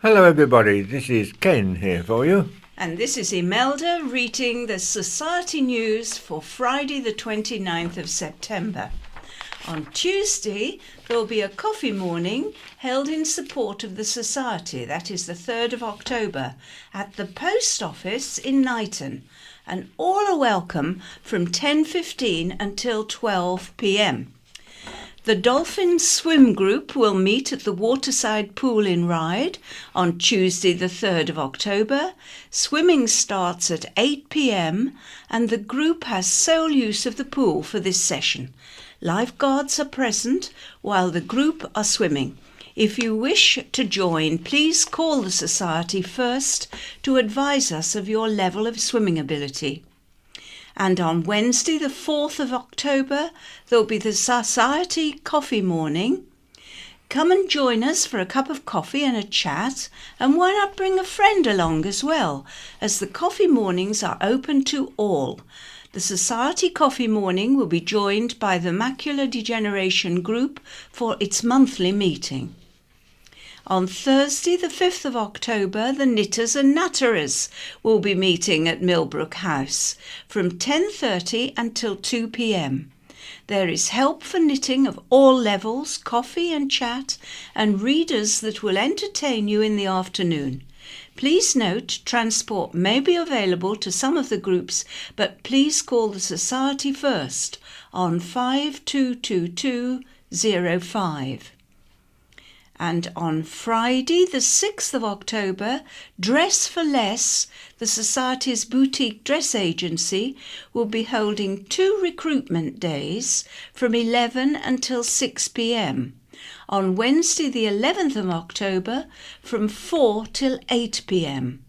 Hello everybody, this is Ken here for you. And this is Imelda reading the Society News for Friday the 29th of September. On Tuesday, there will be a coffee morning held in support of the Society, that is the 3rd of October, at the Post Office in Knighton. And all are welcome from 10:15 until 12 p.m. The Dolphin Swim Group will meet at the Waterside Pool in Ryde on Tuesday the 3rd of October. Swimming starts at 8 p.m. and the group has sole use of the pool for this session. Lifeguards are present while the group are swimming. If you wish to join, please call the Society first to advise us of your level of swimming ability. And on Wednesday, the 4th of October, there'll be the Society Coffee Morning. Come and join us for a cup of coffee and a chat, and why not bring a friend along as well, as the coffee mornings are open to all. The Society Coffee Morning will be joined by the Macular Degeneration Group for its monthly meeting. On Thursday, the 5th of October, the Knitters and Natterers will be meeting at Millbrook House from 10:30 until 2 p.m. There is help for knitting of all levels, coffee and chat, and readers that will entertain you in the afternoon. Please note, transport may be available to some of the groups, but please call the Society first on 522205. And on Friday, the 6th of October, Dress for Less, the Society's boutique dress agency, will be holding 2 recruitment days from 11 until 6 p.m. On Wednesday, the 11th of October, from 4 till 8 p.m.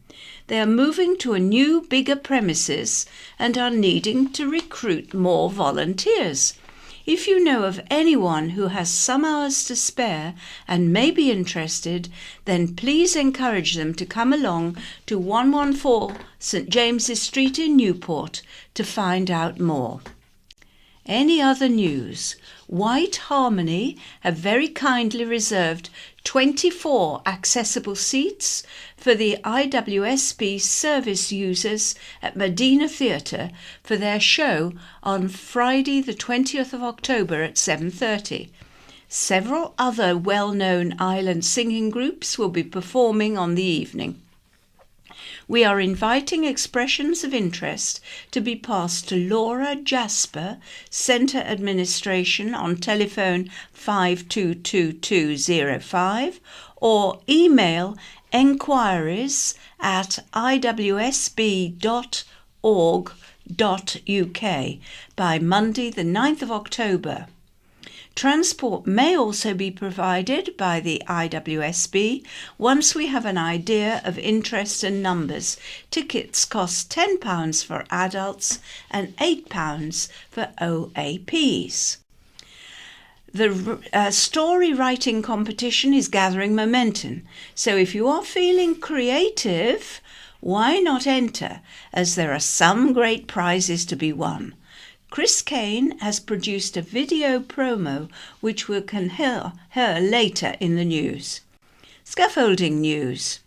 They are moving to a new, bigger premises and are needing to recruit more volunteers. If you know of anyone who has some hours to spare and may be interested, then please encourage them to come along to 114 St James's Street in Newport to find out more. Any other news? Wight Harmony have very kindly reserved 24 accessible seats for the IWSB service users at Medina Theatre for their show on Friday the 20th of October at 7:30. Several other well-known island singing groups will be performing on the evening. We are inviting expressions of interest to be passed to Laura Jasper, Centre Administration, on telephone 522205 or email enquiries@iwsb.org.uk by Monday the 9th of October. Transport may also be provided by the IWSB once we have an idea of interest and numbers. Tickets cost £10 for adults and £8 for OAPs. The story writing competition is gathering momentum, so if you are feeling creative, why not enter, as there are some great prizes to be won. Chris Kane has produced a video promo which we can hear later in the news. Scaffolding news.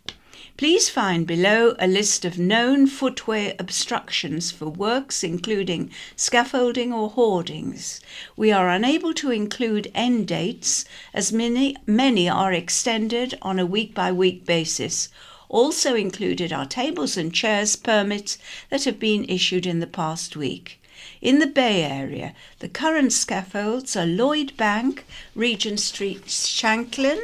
Please find below a list of known footway obstructions for works including scaffolding or hoardings. We are unable to include end dates as many are extended on a week-by-week basis. Also included are tables and chairs permits that have been issued in the past week. In the Bay Area, the current scaffolds are Lloyd Bank, Regent Street, Shanklin,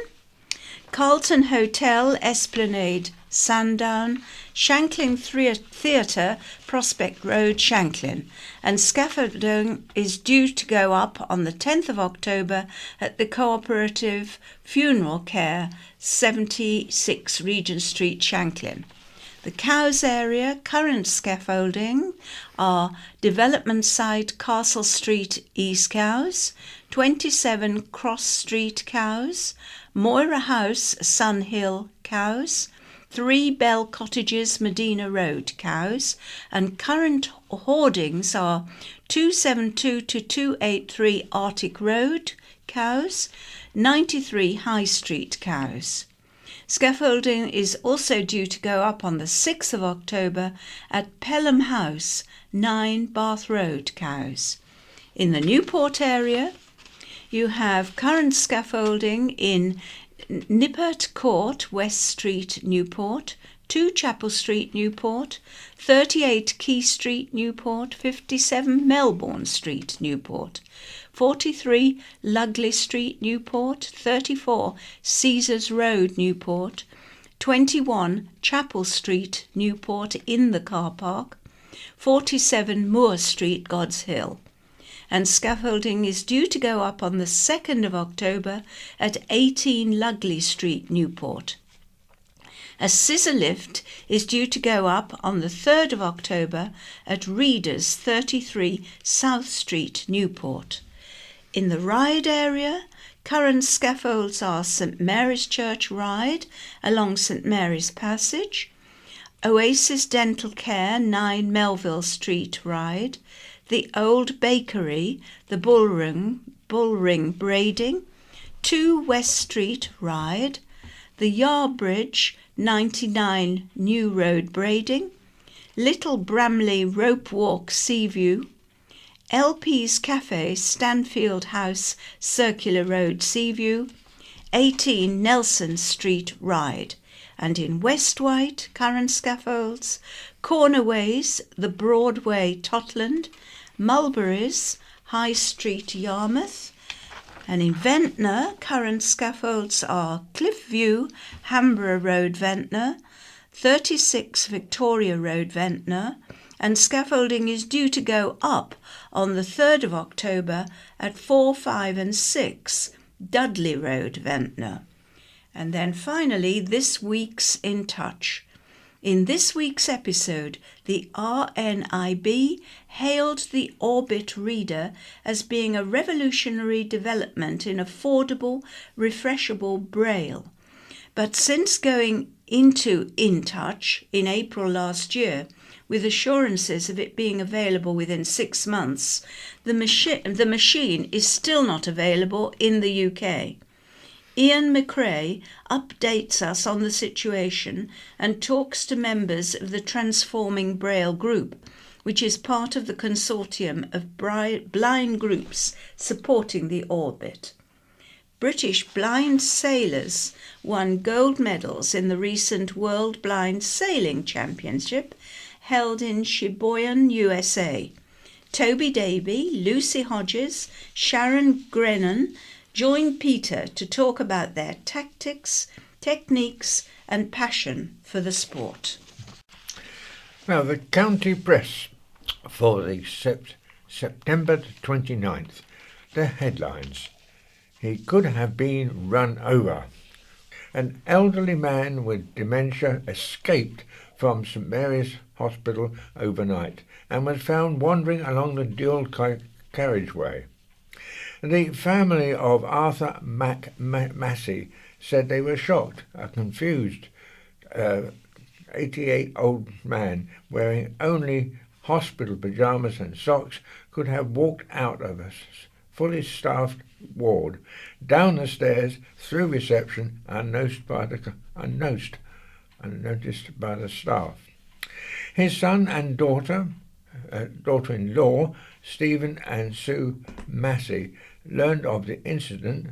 Carlton Hotel, Esplanade, Sandown, Shanklin Theatre, Prospect Road, Shanklin, and scaffolding is due to go up on the 10th of October at the Cooperative Funeral Care, 76 Regent Street, Shanklin. The Cowes area, current scaffolding are Development Site, Castle Street, East Cowes, 27 Cross Street, Cowes, Moira House, Sun Hill, Cowes, 3 Bell Cottages, Medina Road, Cowes, and current hoardings are 272 to 283 Arctic Road, Cowes, 93 High Street, Cowes. Scaffolding is also due to go up on the 6th of October at Pelham House, 9 Bath Road, Cowes. In the Newport area, you have current scaffolding in Nippert Court, West Street, Newport, 2 Chapel Street, Newport, 38 Key Street, Newport, 57 Melbourne Street, Newport, 43 Lugley Street, Newport, 34 Caesars Road, Newport, 21 Chapel Street, Newport in the car park, 47 Moore Street, God's Hill. And scaffolding is due to go up on the 2nd of October at 18 Lugley Street, Newport. A scissor lift is due to go up on the 3rd of October at Readers 33 South Street, Newport. In the Ryde area, current scaffolds are St Mary's Church Ryde along St Mary's Passage, Oasis Dental Care 9 Melville Street Ryde, the Old Bakery, the Bullring Brading, 2 West Street Ryde, the Yarbridge 99 New Road Brading, Little Bramley Rope Walk Seaview, LP's Cafe Stanfield House Circular Road Seaview, 18 Nelson Street Ryde. And in West Wight, current scaffolds, Cornerways, the Broadway Totland, Mulberries, High Street Yarmouth. And in Ventnor, current scaffolds are Cliff View, Hamborough Road, Ventnor, 36 Victoria Road, Ventnor, and scaffolding is due to go up on the 3rd of October at 4, 5 and 6 Dudley Road, Ventnor. And then finally, this week's In Touch. In this week's episode, the RNIB hailed the Orbit Reader as being a revolutionary development in affordable, refreshable Braille. But since going into In Touch in April last year, with assurances of it being available within 6 months, the machine is still not available in the UK. Ian McRae updates us on the situation and talks to members of the Transforming Braille group, which is part of the consortium of blind groups supporting the Orbit. British blind sailors won gold medals in the recent World Blind Sailing Championship held in Sheboygan, USA. Toby Davey, Lucy Hodges, Sharon Grennan joined Peter to talk about their tactics, techniques and passion for the sport. Now, the county press for the September 29th, the headlines. He could have been run over. An elderly man with dementia escaped from St Mary's Hospital overnight and was found wandering along the dual carriageway. The family of Arthur Massey said they were shocked. A confused 88-old man wearing only hospital pyjamas and socks could have walked out of a fully staffed ward, down the stairs, through reception, unnoticed by the staff. His son and daughter-in-law, Stephen and Sue Massey, learned of the incident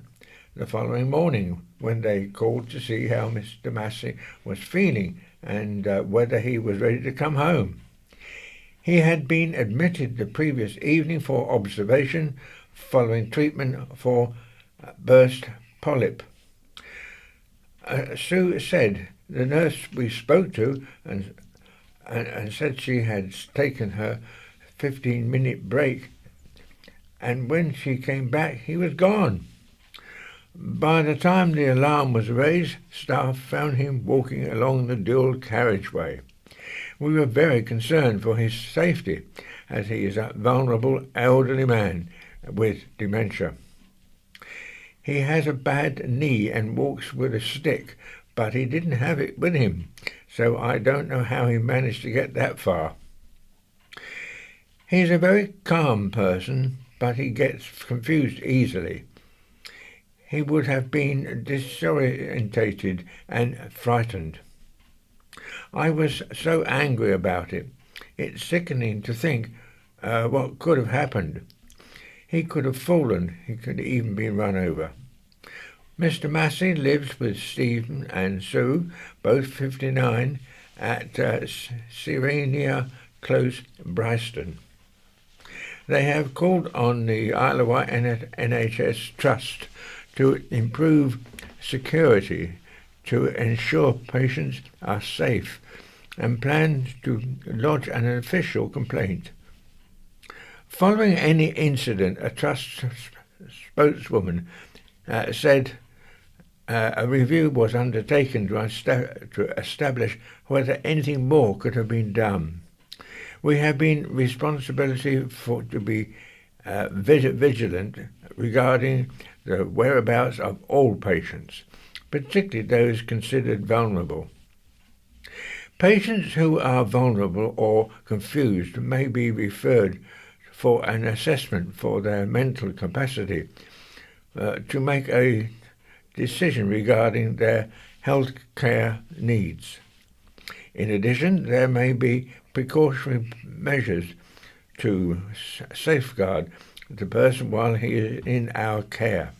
the following morning when they called to see how Mr. Massey was feeling and whether he was ready to come home. He had been admitted the previous evening for observation following treatment for burst polyp. Sue said the nurse we spoke to and said she had taken her 15-minute break, and when she came back he was gone. By the time the alarm was raised, staff found him walking along the dual carriageway. We were very concerned for his safety, as he is a vulnerable elderly man with dementia. He has a bad knee and walks with a stick, but he didn't have it with him, so I don't know how he managed to get that far. He's a very calm person, but he gets confused easily. he would have been disorientated and frightened. I was so angry about it. It's sickening to think what could have happened. He could have fallen. He could even been run over. Mr. Massey lives with Stephen and Sue, both 59, at Serenia Close, Bryston. They have called on the Isle of Wight NHS Trust to improve security, to ensure patients are safe, and plan to lodge an official complaint. Following any incident, a trust spokeswoman said a review was undertaken to establish whether anything more could have been done. We have been responsibility to be vigilant regarding the whereabouts of all patients, particularly those considered vulnerable. Patients who are vulnerable or confused may be referred for an assessment for their mental capacity to make a decision regarding their health care needs. In addition, there may be precautionary measures to safeguard the person while he is in our care.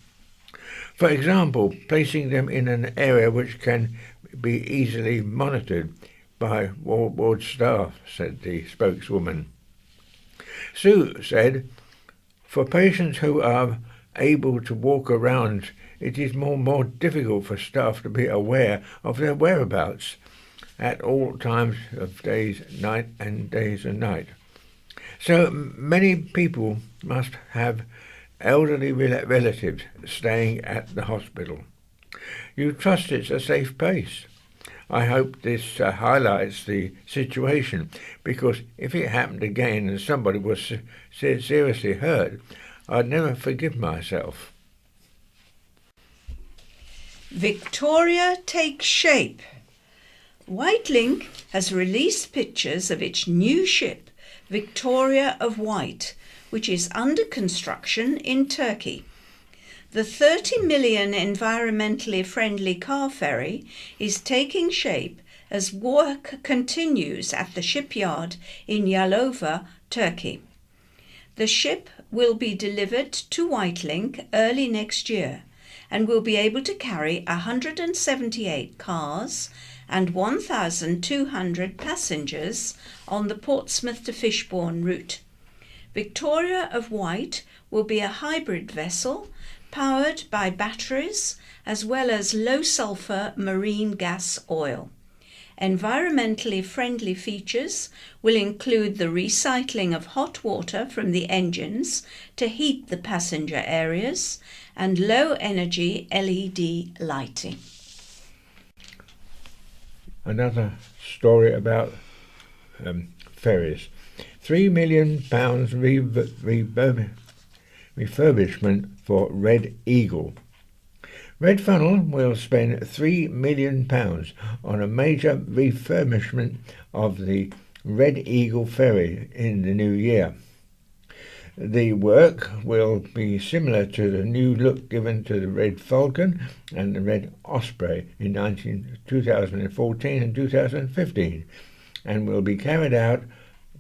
For example, placing them in an area which can be easily monitored by ward staff, said the spokeswoman. Sue said, for patients who are able to walk around, it is more difficult for staff to be aware of their whereabouts at all times of days and night. So many people must have elderly relatives staying at the hospital. You trust it's a safe place. I hope this highlights the situation, because if it happened again and somebody was seriously hurt, I'd never forgive myself. Victoria takes shape. Wight Link has released pictures of its new ship, Victoria of Wight, which is under construction in Turkey. The 30 million environmentally friendly car ferry is taking shape as work continues at the shipyard in Yalova, Turkey. The ship will be delivered to Wight Link early next year and will be able to carry 178 cars and 1,200 passengers on the Portsmouth to Fishbourne route. Victoria of Wight will be a hybrid vessel powered by batteries as well as low-sulfur marine gas oil. Environmentally friendly features will include the recycling of hot water from the engines to heat the passenger areas and low-energy LED lighting. Another story about ferries. £3 million refurbishment for Red Eagle. Red Funnel will spend £3 million on a major refurbishment of the Red Eagle ferry in the new year. The work will be similar to the new look given to the Red Falcon and the Red Osprey in 2014 and 2015, and will be carried out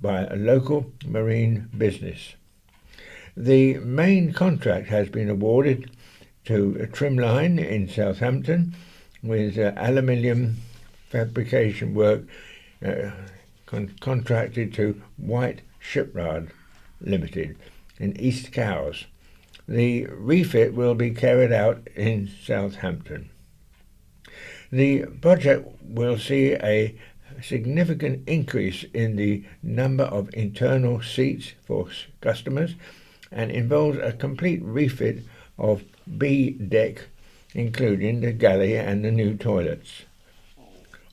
by a local marine business. The main contract has been awarded to Trimline in Southampton, with aluminium fabrication work contracted to Wight Shipyard Limited in East Cowes. The refit will be carried out in Southampton. The project will see a significant increase in the number of internal seats for customers and involves a complete refit of B deck, including the galley and the new toilets.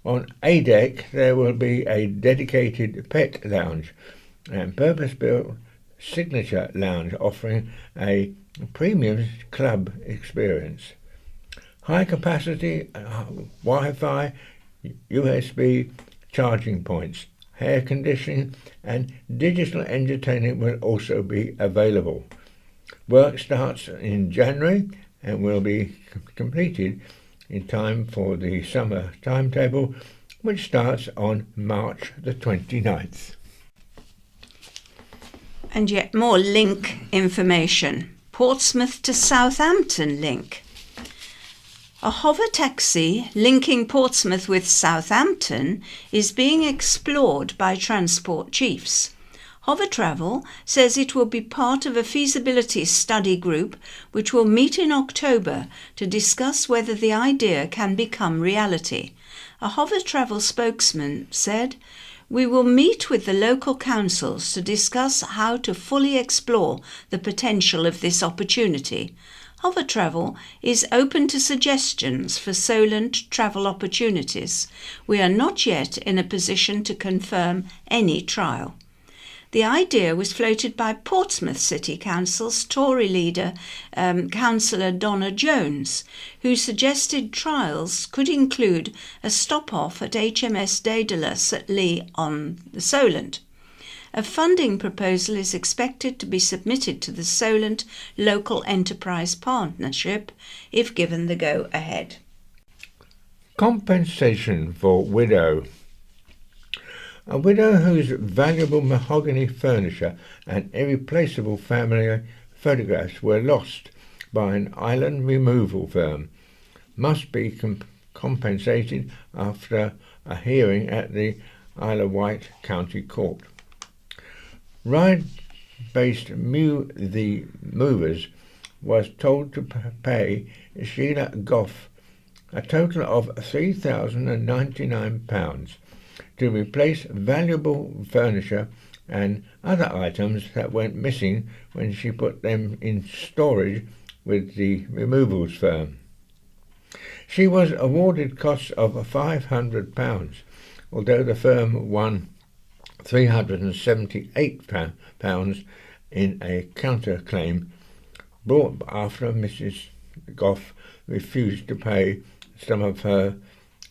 On A deck there will be a dedicated pet lounge and purpose-built signature lounge offering a premium club experience. High capacity Wi-Fi, USB charging points, air conditioning and digital entertainment will also be available. Work starts in January and will be completed in time for the summer timetable, which starts on March the 29th. And yet more link information. Portsmouth to Southampton link. A hover taxi linking Portsmouth with Southampton is being explored by transport chiefs. Hover Travel says it will be part of a feasibility study group which will meet in October to discuss whether the idea can become reality. A Hover Travel spokesman said, "We will meet with the local councils to discuss how to fully explore the potential of this opportunity. Hover Travel is open to suggestions for Solent travel opportunities. We are not yet in a position to confirm any trial." The idea was floated by Portsmouth City Council's Tory leader, Councillor Donna Jones, who suggested trials could include a stop-off at HMS Daedalus at Lee on the Solent. A funding proposal is expected to be submitted to the Solent Local Enterprise Partnership if given the go-ahead. Compensation for widow. A widow whose valuable mahogany furniture and irreplaceable family photographs were lost by an island removal firm must be compensated after a hearing at the Isle of Wight County Court. Ryde-based The Movers was told to pay Sheila Goff a total of £3,099 to replace valuable furniture and other items that went missing when she put them in storage with the removals firm. She was awarded costs of £500, although the firm won £378 in a counterclaim brought after Mrs. Goff refused to pay some of her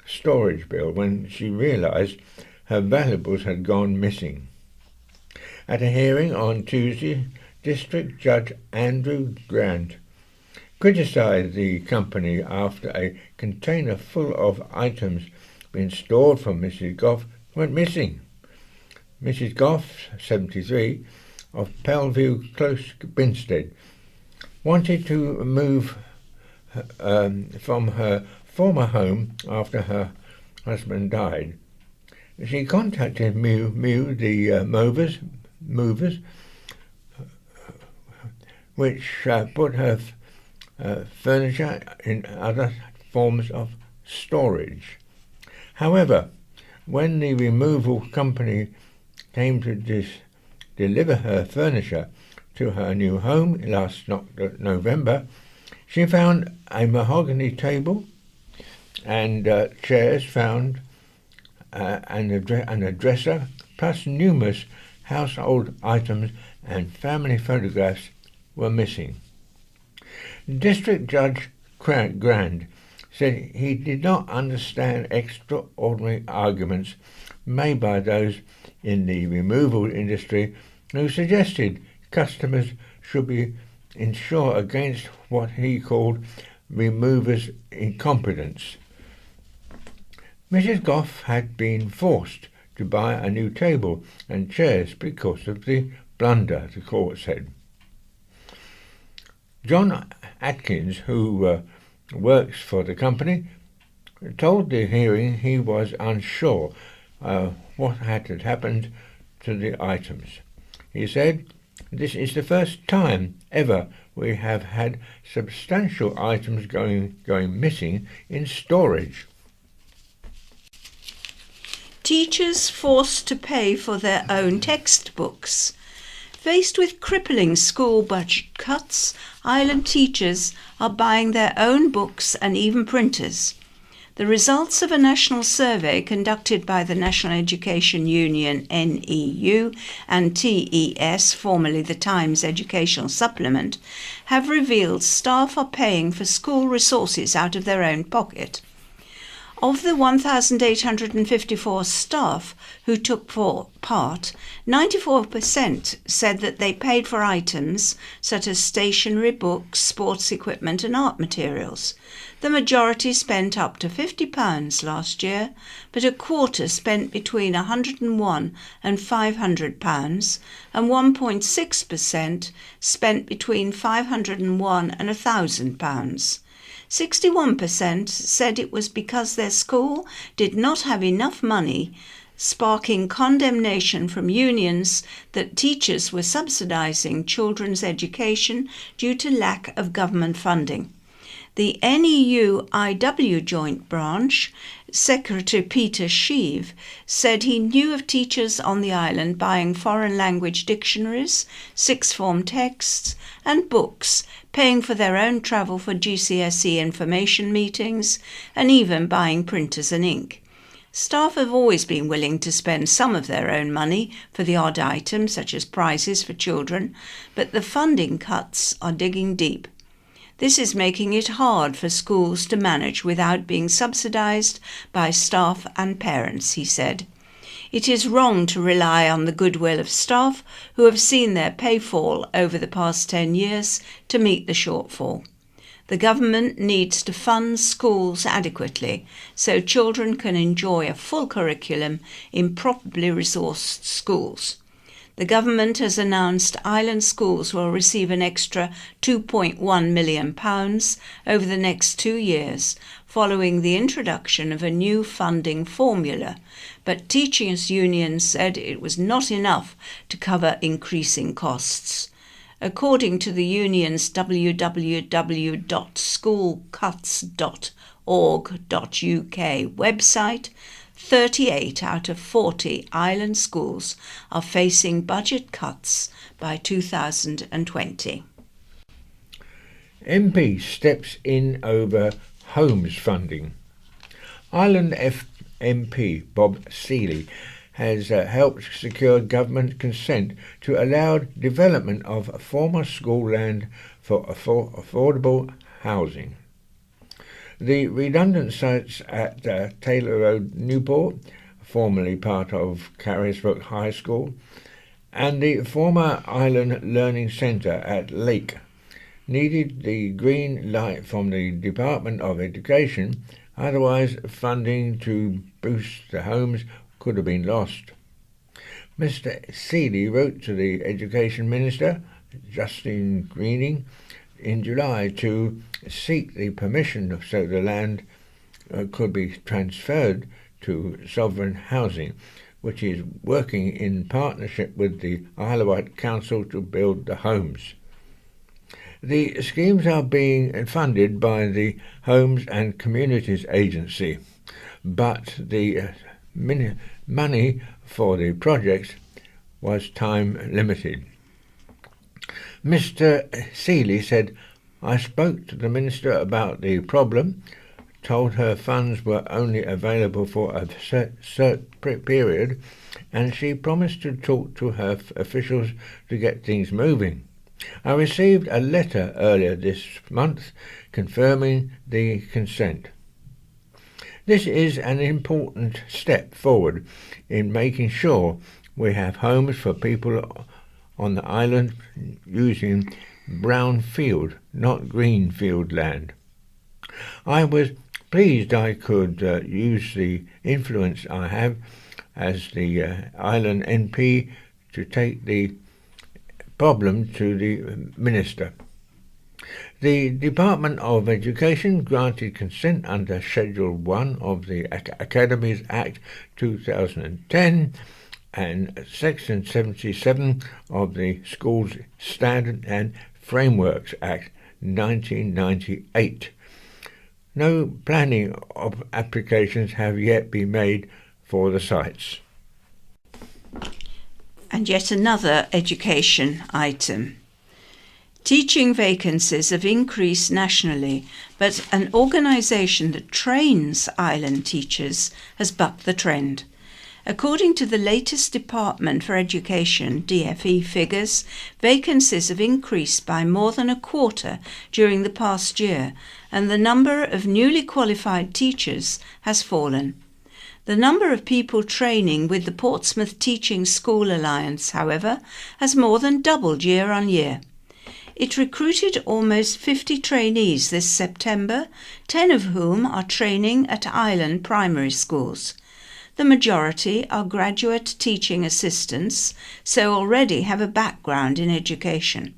storage bill when she realised her valuables had gone missing. At a hearing on Tuesday, District Judge Andrew Grant criticised the company after a container full of items being stored from Mrs. Goff went missing. Mrs. Goff, 73, of Pelview Close, Binstead, wanted to move from her former home after her husband died. She contacted the movers, which put her furniture in other forms of storage. However, when the removal company came to deliver her furniture to her new home last November, she found a mahogany table and chairs found and a dresser, plus numerous household items and family photographs were missing. District Judge Grand said he did not understand extraordinary arguments made by those in the removal industry who suggested customers should be insured against what he called removers' incompetence. Mrs. Goff had been forced to buy a new table and chairs because of the blunder, the court said. John Atkins, who works for the company, told the hearing he was unsure what had happened to the items. He said, "This is the first time ever we have had substantial items going missing in storage." Teachers forced to pay for their own textbooks. Faced with crippling school budget cuts, Island teachers are buying their own books and even printers. The results of a national survey conducted by the National Education Union NEU and TES, formerly the Times Educational Supplement, have revealed staff are paying for school resources out of their own pocket. Of the 1,854 staff who took part, 94% said that they paid for items such as stationery, books, sports equipment and art materials. The majority spent up to £50 last year, but a quarter spent between £101 and £500, and 1.6% spent between £501 and £1,000. 61% said it was because their school did not have enough money, sparking condemnation from unions that teachers were subsidising children's education due to lack of government funding. The NEU-IW Joint Branch Secretary Peter Sheave said he knew of teachers on the island buying foreign language dictionaries, sixth form texts and books, paying for their own travel for GCSE information meetings, and even buying printers and ink. Staff have always been willing to spend some of their own money for the odd items such as prizes for children, but the funding cuts are digging deep. This is making it hard for schools to manage without being subsidised by staff and parents, he said. It is wrong to rely on the goodwill of staff who have seen their pay fall over the past 10 years to meet the shortfall. The government needs to fund schools adequately so children can enjoy a full curriculum in properly resourced schools. The government has announced island schools will receive an extra £2.1 million over the next 2 years, following the introduction of a new funding formula, but teachers' unions said it was not enough to cover increasing costs. According to the union's www.schoolcuts.org.uk website, 38 out of 40 island schools are facing budget cuts by 2020. MP steps in over homes funding. Island MP Bob Seeley has helped secure government consent to allow development of former school land for affordable housing. The redundant sites at Taylor Road, Newport, formerly part of Carisbrooke High School, and the former Island Learning Centre at Lake needed the green light from the Department of Education, otherwise funding to boost the homes could have been lost. Mr. Seeley wrote to the Education Minister, Justine Greening, in July to seek the permission so the land could be transferred to Sovereign Housing, which is working in partnership with the Isle of Wight Council to build the homes. The schemes are being funded by the Homes and Communities Agency, but the money for the projects was time limited. Mr. Seeley said, "I spoke to the Minister about the problem, told her funds were only available for a certain period, and she promised to talk to her officials to get things moving. I received a letter earlier this month confirming the consent." This is an important step forward in making sure we have homes for people on the island using brownfield, not greenfield land. I was pleased I could use the influence I have as the island MP to take the problem to the Minister. The Department of Education granted consent under Schedule 1 of the Academies Act 2010 and Section 77 of the Schools Standard and Frameworks Act 1998. No planning applications have yet been made for the sites. And yet another education item. Teaching vacancies have increased nationally, but an organisation that trains island teachers has bucked the trend. According to the latest Department for Education (DfE) figures, vacancies have increased by more than a quarter during the past year, and the number of newly qualified teachers has fallen. The number of people training with the Portsmouth Teaching School Alliance, however, has more than doubled year on year. It recruited almost 50 trainees this September, 10 of whom are training at Island primary schools. The majority are graduate teaching assistants, so already have a background in education.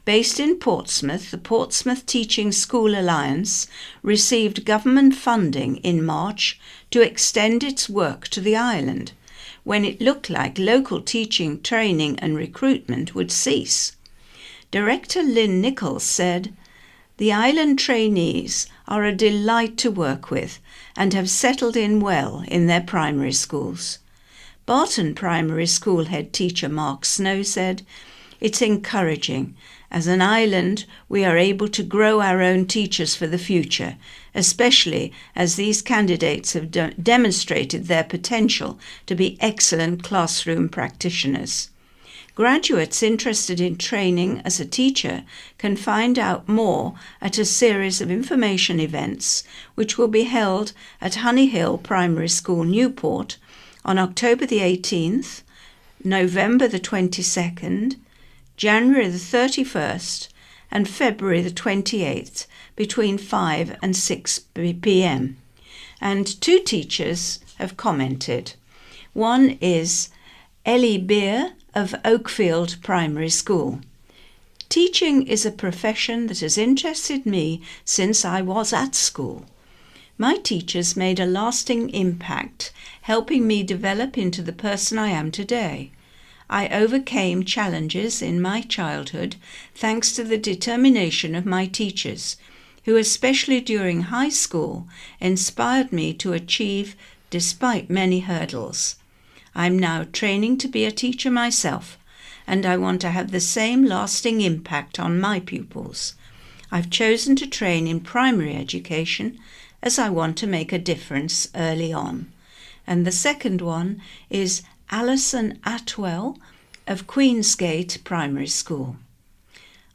Based in Portsmouth, the Portsmouth Teaching School Alliance received government funding in March to extend its work to the island, when it looked like local teaching, training and recruitment would cease. Director Lynn Nichols said, "The island trainees are a delight to work with and have settled in well in their primary schools." Barton Primary School head teacher Mark Snow said, "It's encouraging. As an island, we are able to grow our own teachers for the future, especially as these candidates have demonstrated their potential to be excellent classroom practitioners." Graduates interested in training as a teacher can find out more at a series of information events which will be held at Honey Hill Primary School, Newport, on October the 18th, November the 22nd, January the 31st and February the 28th between 5 and 6 p.m. And 2 teachers have commented. One is Ellie Beer of Oakfield Primary School. "Teaching is a profession that has interested me since I was at school. My teachers made a lasting impact, helping me develop into the person I am today. I overcame challenges in my childhood thanks to the determination of my teachers, who especially during high school inspired me to achieve despite many hurdles. I'm now training to be a teacher myself, and I want to have the same lasting impact on my pupils. I've chosen to train in primary education as I want to make a difference early on." And the second one is Alison Atwell of Queensgate Primary School.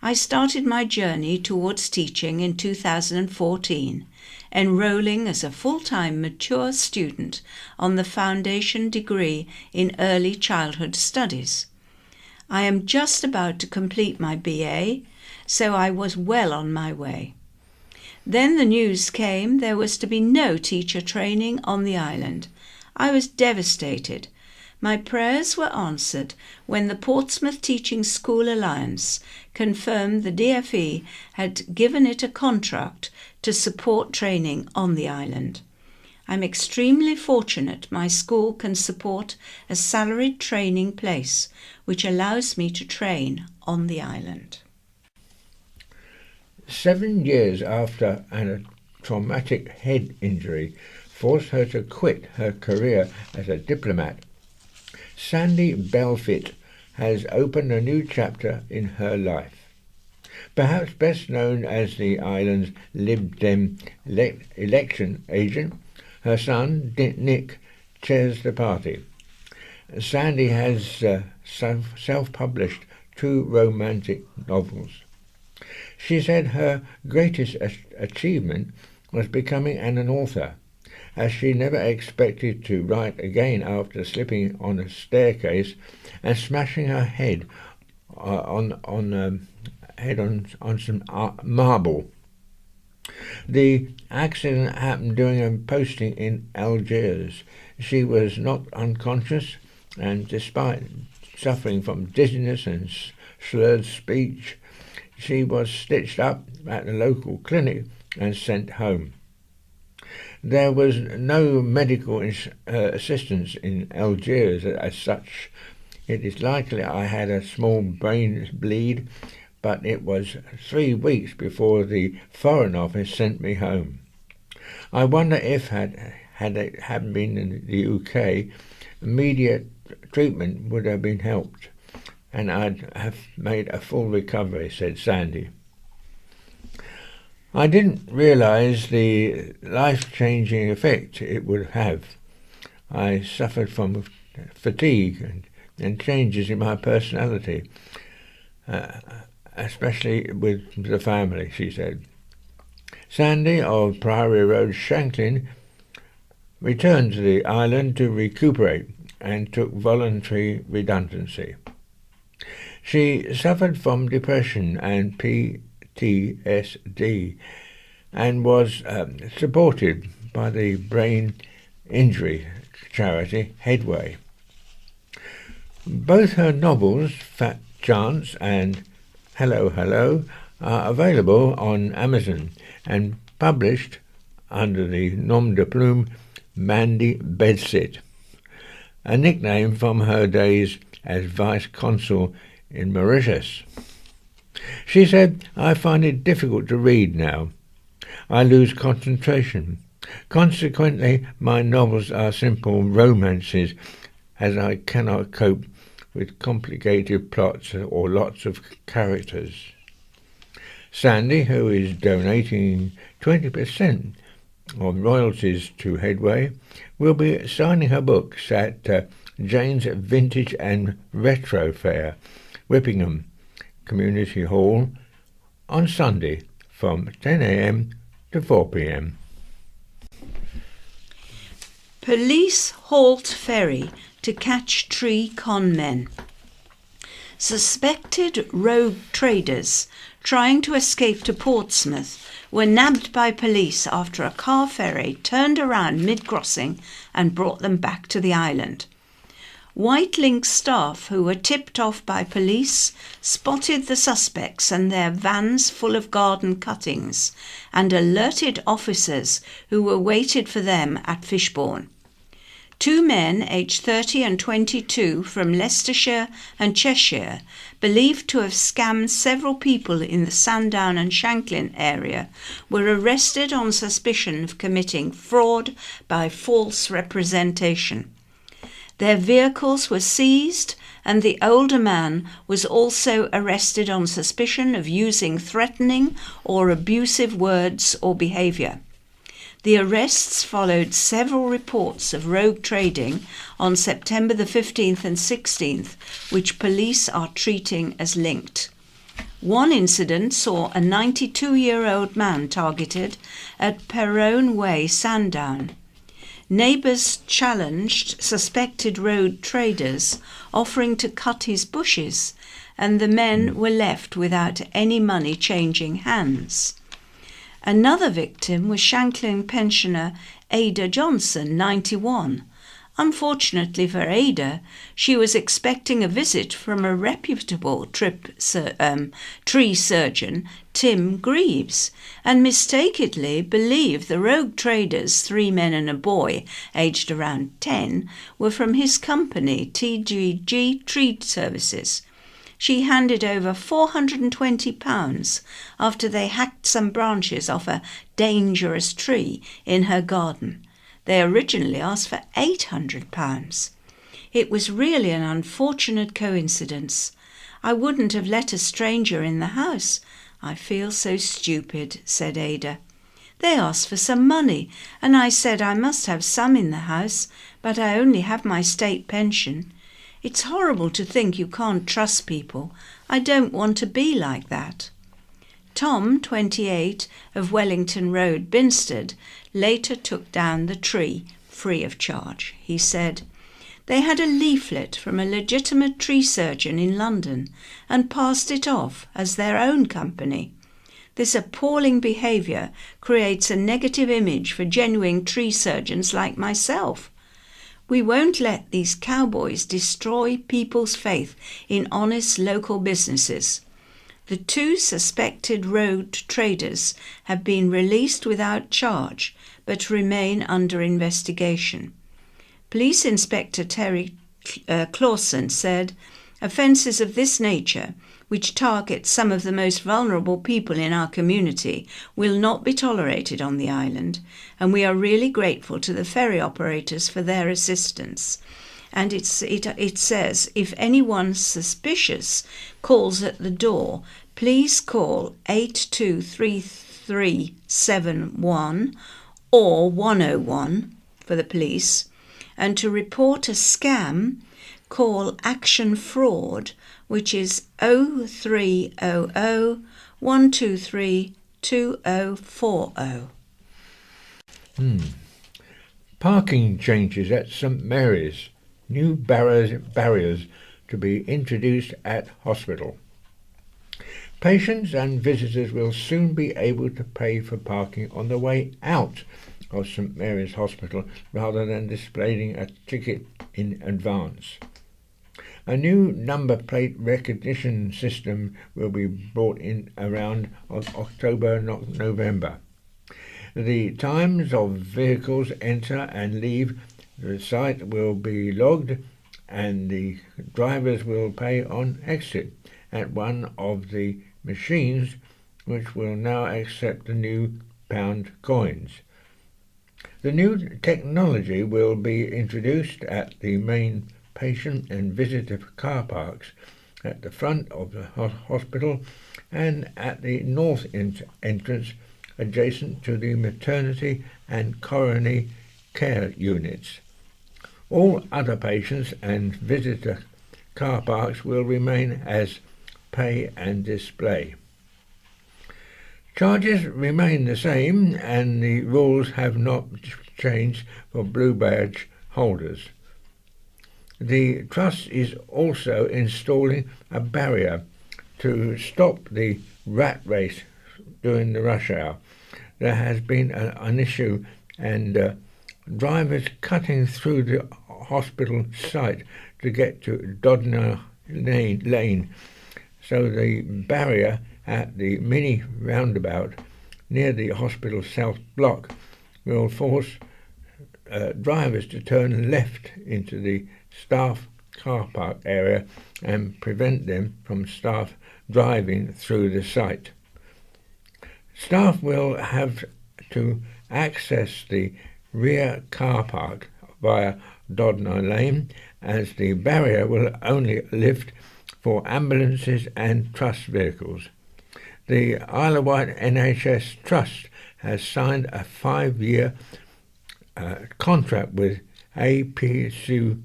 "I started my journey towards teaching in 2014, enrolling as a full-time mature student on the foundation degree in early childhood studies. I am just about to complete my BA, so I was well on my way. Then the news came there was to be no teacher training on the island. I was devastated. My prayers were answered when the Portsmouth Teaching School Alliance confirmed the DfE had given it a contract to support training on the island. I'm extremely fortunate my school can support a salaried training place, which allows me to train on the island." 7 years after a traumatic head injury forced her to quit her career as a diplomat, Sandy Belfitt has opened a new chapter in her life. Perhaps best known as the island's Lib Dem election agent, her son, Nick, chairs the party. Sandy has self-published 2 romantic novels. She said her greatest achievement was becoming an author, as she never expected to write again after slipping on a staircase and smashing her head on some marble. The accident happened during a posting in Algiers. She was not unconscious, and despite suffering from dizziness and slurred speech, she was stitched up at the local clinic and sent home. There was no medical assistance in Algiers as such. It is likely I had a small brain bleed, but it was 3 weeks before the Foreign Office sent me home. I wonder if had it hadn't been in the UK, immediate treatment would have been helped, and I'd have made a full recovery, said Sandy. I didn't realise the life-changing effect it would have. I suffered from fatigue and changes in my personality, especially with the family, she said. Sandy of Priory Road, Shanklin, returned to the island to recuperate and took voluntary redundancy. She suffered from depression and PTSD and was supported by the brain injury charity Headway. Both her novels, Fat Chance and Hello Hello, are available on Amazon and published under the nom de plume Mandy Bedsit, a nickname from her days as Vice Consul in Mauritius. She said, "I find it difficult to read now. I lose concentration. Consequently, my novels are simple romances, as I cannot cope with complicated plots or lots of characters." Sandy, who is donating 20% of royalties to Headway, will be signing her books at Jane's Vintage and Retro Fair, Whippingham Community Hall, on Sunday from 10 a.m. to 4 p.m. Police halt ferry to catch tree con men. Suspected rogue traders trying to escape to Portsmouth were nabbed by police after a car ferry turned around mid-crossing and brought them back to the island. Wight Link staff who were tipped off by police spotted the suspects and their vans full of garden cuttings and alerted officers who were waited for them at Fishbourne. Two men, aged 30 and 22, from Leicestershire and Cheshire, believed to have scammed several people in the Sandown and Shanklin area, were arrested on suspicion of committing fraud by false representation. Their vehicles were seized, and the older man was also arrested on suspicion of using threatening or abusive words or behaviour. The arrests followed several reports of rogue trading on September the 15th and 16th, which police are treating as linked. One incident saw a 92-year-old man targeted at Perrone Way, Sandown. Neighbours challenged suspected rogue traders, offering to cut his bushes, and the men were left without any money changing hands. Another victim was Shanklin pensioner Ada Johnson, 91. Unfortunately for Ada, she was expecting a visit from a reputable tree surgeon, Tim Greaves, and mistakenly believed the rogue traders, 3 men and a boy, aged around 10, were from his company, TGG Tree Services. She handed over £420 after they hacked some branches off a dangerous tree in her garden. They originally asked for £800. It was really an unfortunate coincidence. I wouldn't have let a stranger in the house. I feel so stupid, said Ada. They asked for some money, and I said I must have some in the house, but I only have my state pension. It's horrible to think you can't trust people. I don't want to be like that. Tom, 28, of Wellington Road, Binstead, later took down the tree free of charge. He said, "They had a leaflet from a legitimate tree surgeon in London and passed it off as their own company. This appalling behaviour creates a negative image for genuine tree surgeons like myself. We won't let these cowboys destroy people's faith in honest local businesses. The 2 suspected rogue traders have been released without charge, but remain under investigation." Police Inspector Terry Clausen said, "Offences of this nature, which target some of the most vulnerable people in our community, will not be tolerated on the island, and we are really grateful to the ferry operators for their assistance." And it says, if anyone suspicious calls at the door, please call 823371 or 101 for the police, And to report a scam, call Action Fraud, which is 0300 123 2040. Parking changes at St Mary's. New barriers to be introduced at hospital. Patients and visitors will soon be able to pay for parking on the way out of St Mary's Hospital rather than displaying a ticket in advance. A new number plate recognition system will be brought in around October, November. The times of vehicles enter and leave the site will be logged, and the drivers will pay on exit at one of the machines, which will now accept the new pound coins. The new technology will be introduced at the main patient and visitor car parks at the front of the hospital and at the north entrance adjacent to the maternity and coronary care units. All other patients and visitor car parks will remain as pay and display. Charges remain the same and the rules have not changed for blue badge holders. The Trust is also installing a barrier to stop the rat race during the rush hour. There has been an issue and drivers cutting through the hospital site to get to Dodner Lane, so the barrier at the mini roundabout near the hospital south block will force drivers to turn left into the staff car park area and prevent them from staff driving through the site. Staff will have to access the rear car park via Dodner Lane, as the barrier will only lift for ambulances and trust vehicles. The Isle of Wight NHS Trust has signed a 5-year contract with APCOA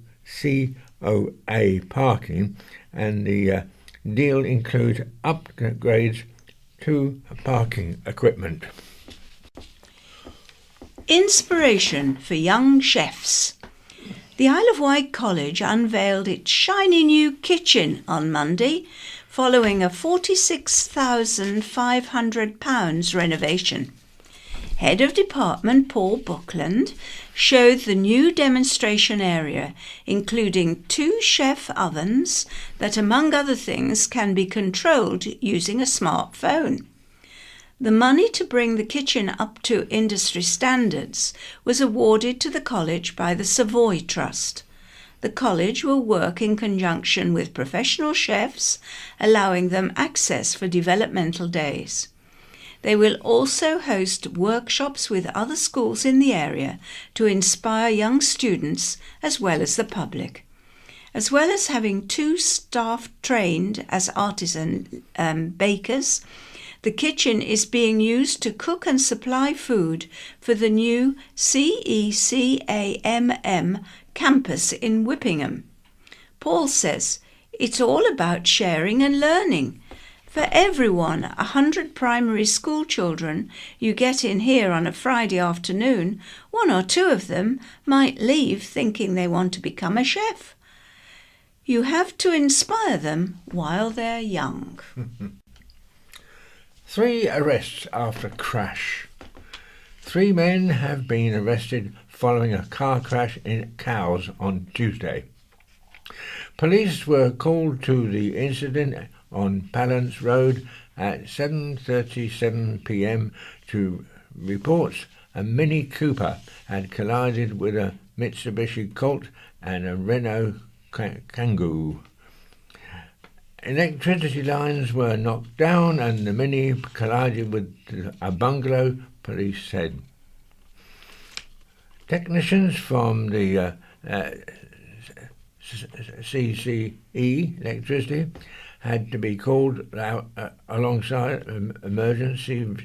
Parking, and the deal includes upgrades to parking equipment. Inspiration for young chefs. The Isle of Wight College unveiled its shiny new kitchen on Monday, following a £46,500 renovation. Head of Department Paul Buckland showed the new demonstration area, including 2 chef ovens that, among other things, can be controlled using a smartphone. The money to bring the kitchen up to industry standards was awarded to the college by the Savoy Trust. The college will work in conjunction with professional chefs, allowing them access for developmental days. They will also host workshops with other schools in the area to inspire young students as well as the public. As well as having 2 staff trained as artisan bakers, the kitchen is being used to cook and supply food for the new CECAMM campus in Whippingham. Paul says, "It's all about sharing and learning. For everyone, 100 primary school children you get in here on a Friday afternoon, 1 or 2 of them might leave thinking they want to become a chef. You have to inspire them while they're young." 3 arrests after crash. 3 men have been arrested following a car crash in Cowes on Tuesday. Police were called to the incident on Palance Road at 7:37 p.m. to reports a Mini Cooper had collided with a Mitsubishi Colt and a Renault Kangoo. Electricity lines were knocked down and the Mini collided with a bungalow, police said. Technicians from the CCE Electricity had to be called out alongside emergency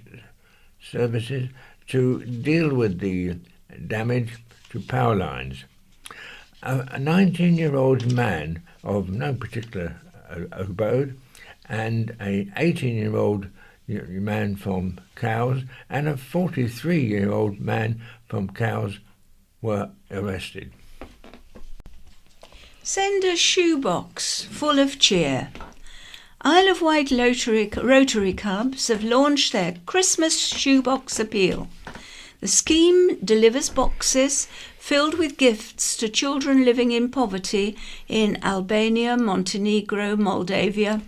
services to deal with the damage to power lines. a 19-year-old man of no particular abode and a 18-year-old man from Cowes and a 43-year-old man from Cowes were arrested. Send a shoebox full of cheer. Isle of Wight Rotary Clubs have launched their Christmas shoebox appeal. The scheme delivers boxes filled with gifts to children living in poverty in Albania, Montenegro, Moldavia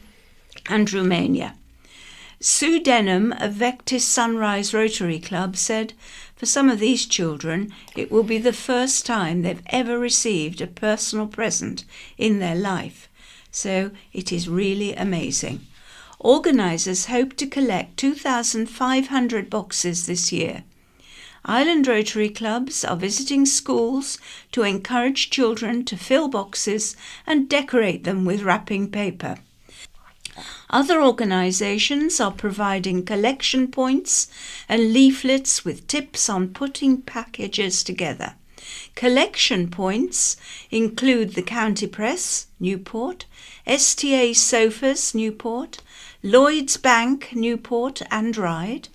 and Romania. Sue Denham of Vectis Sunrise Rotary Club said, "For some of these children, it will be the first time they've ever received a personal present in their life. So it is really amazing." Organisers hope to collect 2,500 boxes this year. Island Rotary Clubs are visiting schools to encourage children to fill boxes and decorate them with wrapping paper. Other organisations are providing collection points and leaflets with tips on putting packages together. Collection points include the County Press, Newport, STA Sofas, Newport, Lloyds Bank, Newport and Ryde,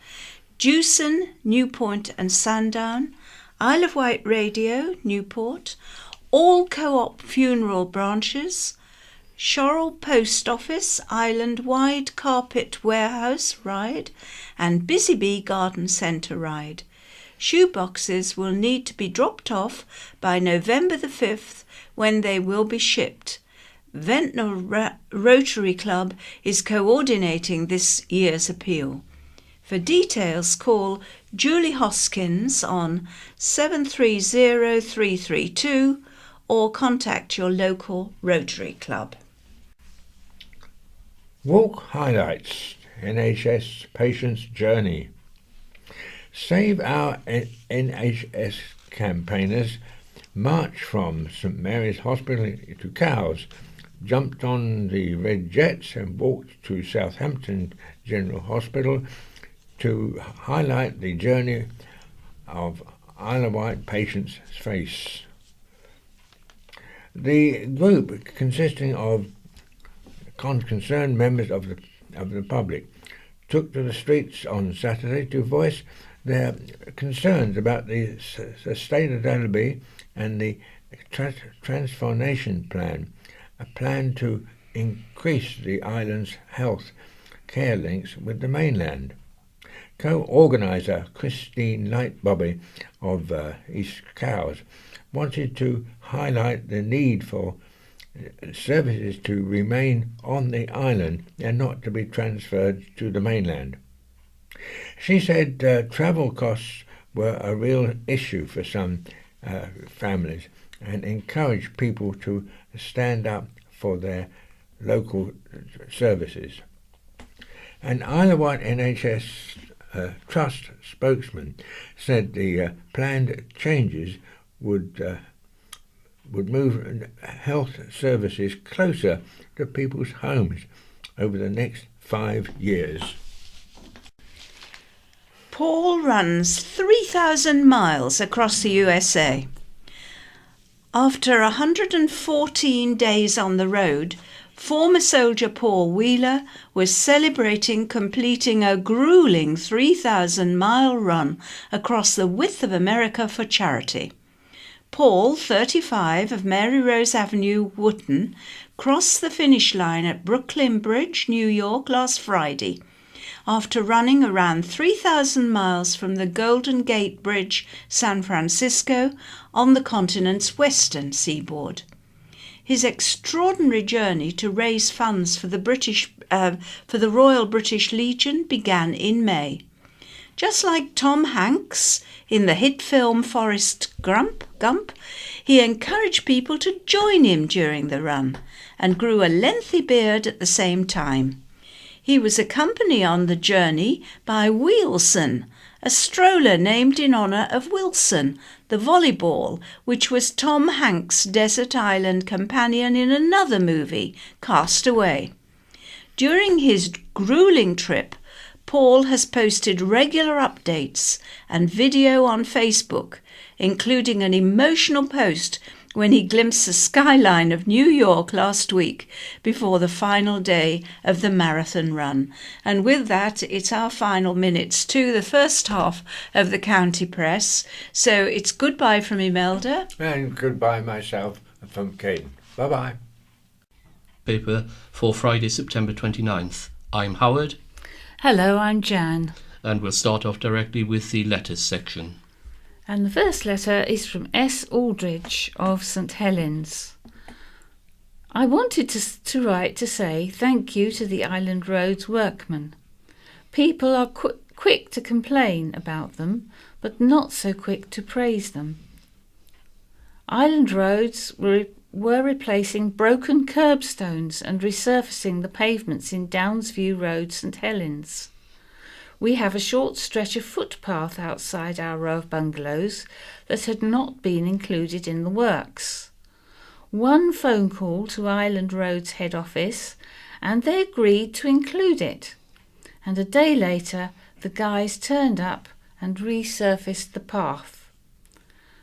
Jewson, Newport and Sandown, Isle of Wight Radio, Newport, all Co-op funeral branches, Shorrell Post Office, Island Wide Carpet Warehouse, Ryde, and Busy Bee Garden Centre, Ryde. Shoeboxes will need to be dropped off by November the 5th when they will be shipped. Ventnor Rotary Club is coordinating this year's appeal. For details, call Julie Hoskins on 730332 or contact your local Rotary Club. Walk highlights NHS Patients Journey. Save Our NHS campaigners marched from St Mary's Hospital to Cowes, jumped on the Red Jets and walked to Southampton General Hospital to highlight the journey of Isle of Wight patients face. The group, consisting of concerned members of the public, took to the streets on Saturday to voice their concerns about the sustainability and the transformation plan, a plan to increase the island's health care links with the mainland. Co-organiser Christine Lightbobby of East Cowes wanted to highlight the need for services to remain on the island and not to be transferred to the mainland. She said travel costs were a real issue for some families and encouraged people to stand up for their local services. An Isle of Wight NHS Trust spokesman said the planned changes would move health services closer to people's homes over the next 5 years. Paul runs 3,000 miles across the USA. After 114 days on the road, former soldier Paul Wheeler was celebrating completing a grueling 3,000-mile run across the width of America for charity. Paul, 35, of Mary Rose Avenue, Wootton, crossed the finish line at Brooklyn Bridge, New York, last Friday, after running around 3,000 miles from the Golden Gate Bridge, San Francisco, on the continent's western seaboard. His extraordinary journey to raise funds for the Royal British Legion began in May. Just like Tom Hanks in the hit film Forrest Gump, he encouraged people to join him during the run and grew a lengthy beard at the same time. He was accompanied on the journey by Wheelson, a stroller named in honour of Wilson, the volleyball, which was Tom Hanks' desert island companion in another movie, Cast Away. During his grueling trip, Paul has posted regular updates and video on Facebook, including an emotional post when he glimpsed the skyline of New York last week before the final day of the marathon run. And with that, it's our final minutes to the first half of the County Press. So it's goodbye from Imelda. And goodbye myself from Caden. Bye-bye. Paper for Friday, September 29th. I'm Howard. Hello, I'm Jan. And we'll start off directly with the letters section. And the first letter is from S. Aldridge of St. Helens. I wanted to write to say thank you to the Island Roads workmen. People are quick to complain about them, but not so quick to praise them. Island Roads were replacing broken curbstones and resurfacing the pavements in Downsview Road, St. Helens. We have a short stretch of footpath outside our row of bungalows that had not been included in the works. One phone call to Island Road's head office and they agreed to include it. And a day later the guys turned up and resurfaced the path.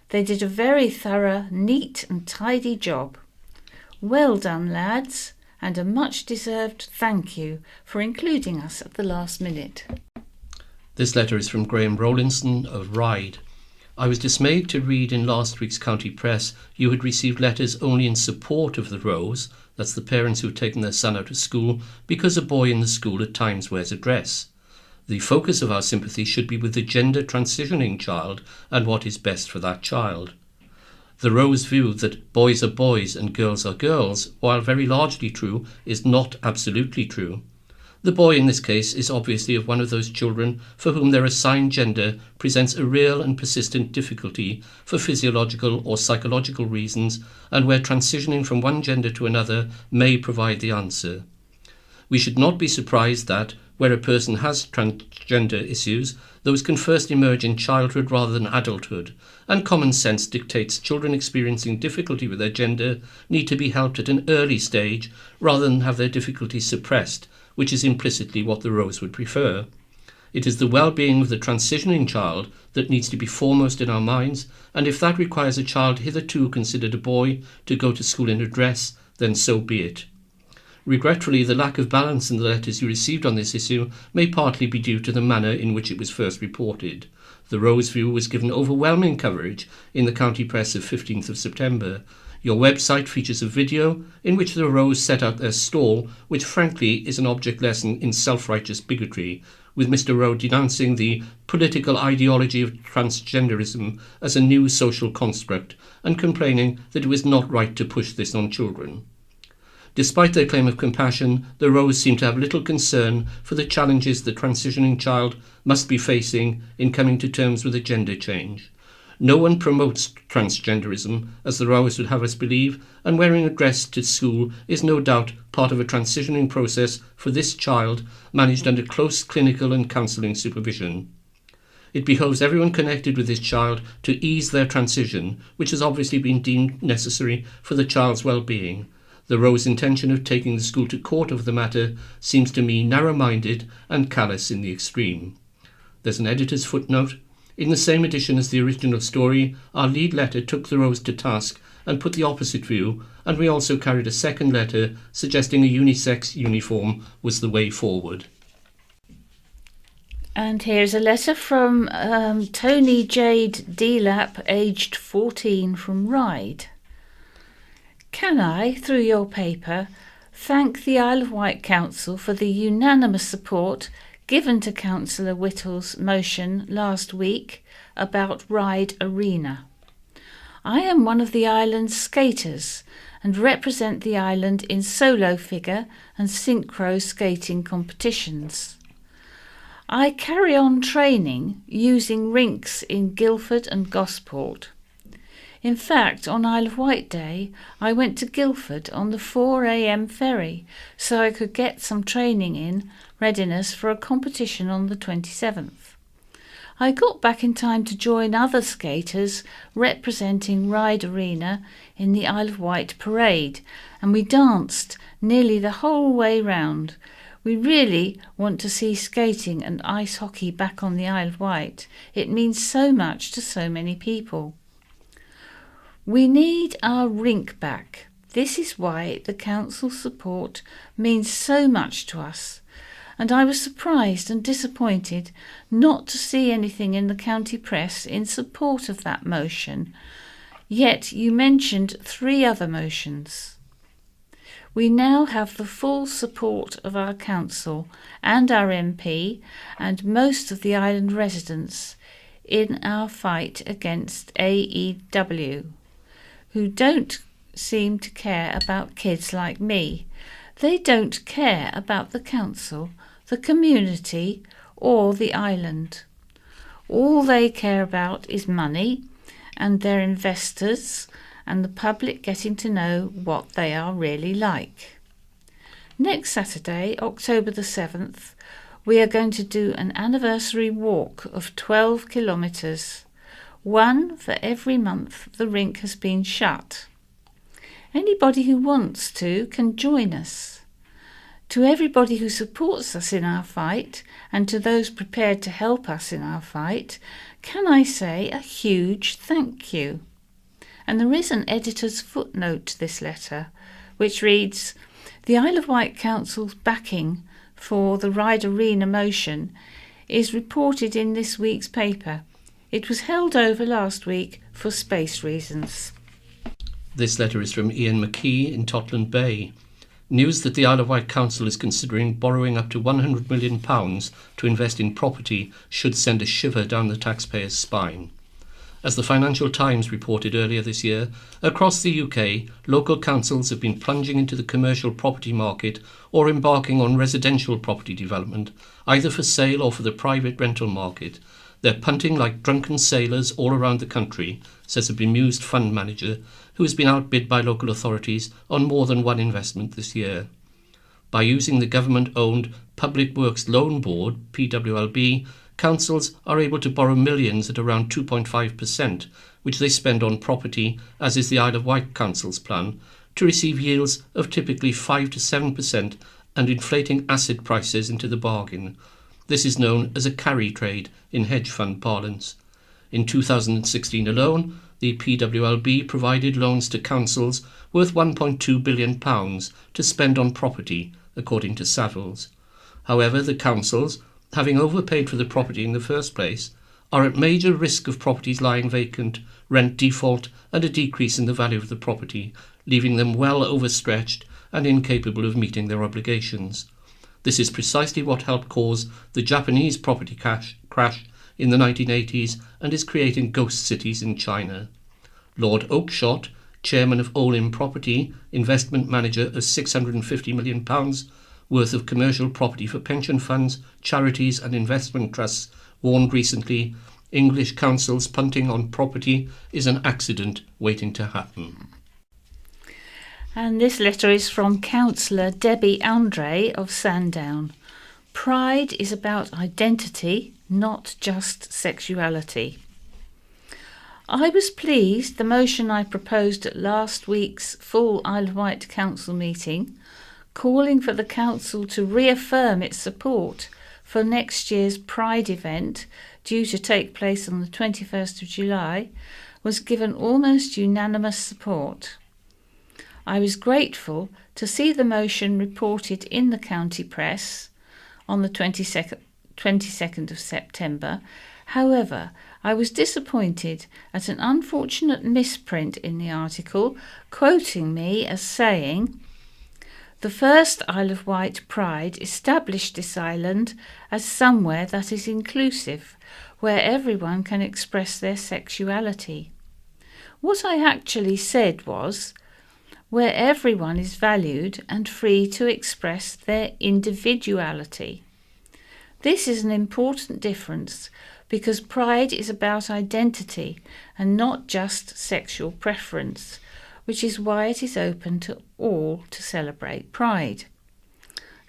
They did a very thorough, neat and tidy job. Well done, lads, and a much-deserved thank you for including us at the last minute. This letter is from Graham Rowlinson of Ryde. I was dismayed to read in last week's County Press you had received letters only in support of the Rows, that's the parents who have taken their son out of school, because a boy in the school at times wears a dress. The focus of our sympathy should be with the gender transitioning child and what is best for that child. The Rows' view that boys are boys and girls are girls, while very largely true, is not absolutely true. The boy in this case is obviously of one of those children for whom their assigned gender presents a real and persistent difficulty for physiological or psychological reasons, and where transitioning from one gender to another may provide the answer. We should not be surprised that, where a person has transgender issues, those can first emerge in childhood rather than adulthood, and common sense dictates children experiencing difficulty with their gender need to be helped at an early stage rather than have their difficulties suppressed, which is implicitly what the Rows would prefer. It is the well-being of the transitioning child that needs to be foremost in our minds, and if that requires a child hitherto considered a boy to go to school in a dress, then so be it. Regretfully, the lack of balance in the letters you received on this issue may partly be due to the manner in which it was first reported. The Rows' view was given overwhelming coverage in the County Press of 15th of September. Your website features a video in which the Rows set out their stall, which frankly is an object lesson in self-righteous bigotry, with Mr. Rowe denouncing the political ideology of transgenderism as a new social construct and complaining that it was not right to push this on children. Despite their claim of compassion, the Rows seem to have little concern for the challenges the transitioning child must be facing in coming to terms with a gender change. No one promotes transgenderism, as the Rows would have us believe, and wearing a dress to school is no doubt part of a transitioning process for this child, managed under close clinical and counselling supervision. It behoves everyone connected with this child to ease their transition, which has obviously been deemed necessary for the child's well-being. The Rows' intention of taking the school to court over the matter seems to me narrow-minded and callous in the extreme. There's an editor's footnote. In the same edition as the original story, our lead letter took the Rows to task and put the opposite view, and we also carried a second letter suggesting a unisex uniform was the way forward. And here's a letter from Tony Jade Delap, aged 14, from Ryde. Can I, through your paper, thank the Isle of Wight Council for the unanimous support given to Councillor Whittle's motion last week about Ryde Arena. I am one of the island's skaters and represent the island in solo figure and synchro skating competitions. I carry on training using rinks in Guildford and Gosport. In fact, on Isle of Wight Day, I went to Guildford on the 4 a.m. ferry so I could get some training in readiness for a competition on the 27th. I got back in time to join other skaters representing Ryde Arena in the Isle of Wight parade, and we danced nearly the whole way round. We really want to see skating and ice hockey back on the Isle of Wight. It means so much to so many people. We need our rink back. This is why the council's support means so much to us, and I was surprised and disappointed not to see anything in the county press in support of that motion. Yet you mentioned 3 other motions. We now have the full support of our council and our MP and most of the island residents in our fight against AEW, who don't seem to care about kids like me. They don't care about the council, the community, or the island. All they care about is money and their investors and the public getting to know what they are really like. Next Saturday, October the 7th, we are going to do an anniversary walk of 12 kilometres, 1 for every month the rink has been shut. Anybody who wants to can join us. To everybody who supports us in our fight and to those prepared to help us in our fight, can I say a huge thank you. And there is an editor's footnote to this letter, which reads, "The Isle of Wight Council's backing for the Ryde Arena motion is reported in this week's paper. It was held over last week for space reasons." This letter is from Ian McKee in Totland Bay. News that the Isle of Wight Council is considering borrowing up to £100 million to invest in property should send a shiver down the taxpayer's spine. As the Financial Times reported earlier this year, across the UK, local councils have been plunging into the commercial property market or embarking on residential property development, either for sale or for the private rental market. They're punting like drunken sailors all around the country, says a bemused fund manager who has been outbid by local authorities on more than one investment this year. By using the government-owned Public Works Loan Board, PWLB, councils are able to borrow millions at around 2.5%, which they spend on property, as is the Isle of Wight Council's plan, to receive yields of typically 5 to 7% and inflating asset prices into the bargain. This is known as a carry trade in hedge fund parlance. In 2016 alone, the PWLB provided loans to councils worth £1.2 billion to spend on property, according to Savills. However, the councils, having overpaid for the property in the first place, are at major risk of properties lying vacant, rent default and a decrease in the value of the property, leaving them well overstretched and incapable of meeting their obligations. This is precisely what helped cause the Japanese property crash in the 1980s and is creating ghost cities in China. Lord Oakeshott, chairman of Olim Property, investment manager of £650 million worth of commercial property for pension funds, charities and investment trusts, warned recently, English councils punting on property is an accident waiting to happen. And this letter is from Councillor Debbie Andre of Sandown. Pride is about identity, not just sexuality. I was pleased the motion I proposed at last week's full Isle of Wight Council meeting, calling for the Council to reaffirm its support for next year's Pride event due to take place on the 21st of July, was given almost unanimous support. I was grateful to see the motion reported in the county press on the 22nd of September. However, I was disappointed at an unfortunate misprint in the article, quoting me as saying, "The first Isle of Wight Pride established this island as somewhere that is inclusive, where everyone can express their sexuality." What I actually said was, where everyone is valued and free to express their individuality. This is an important difference because pride is about identity and not just sexual preference, which is why it is open to all to celebrate pride.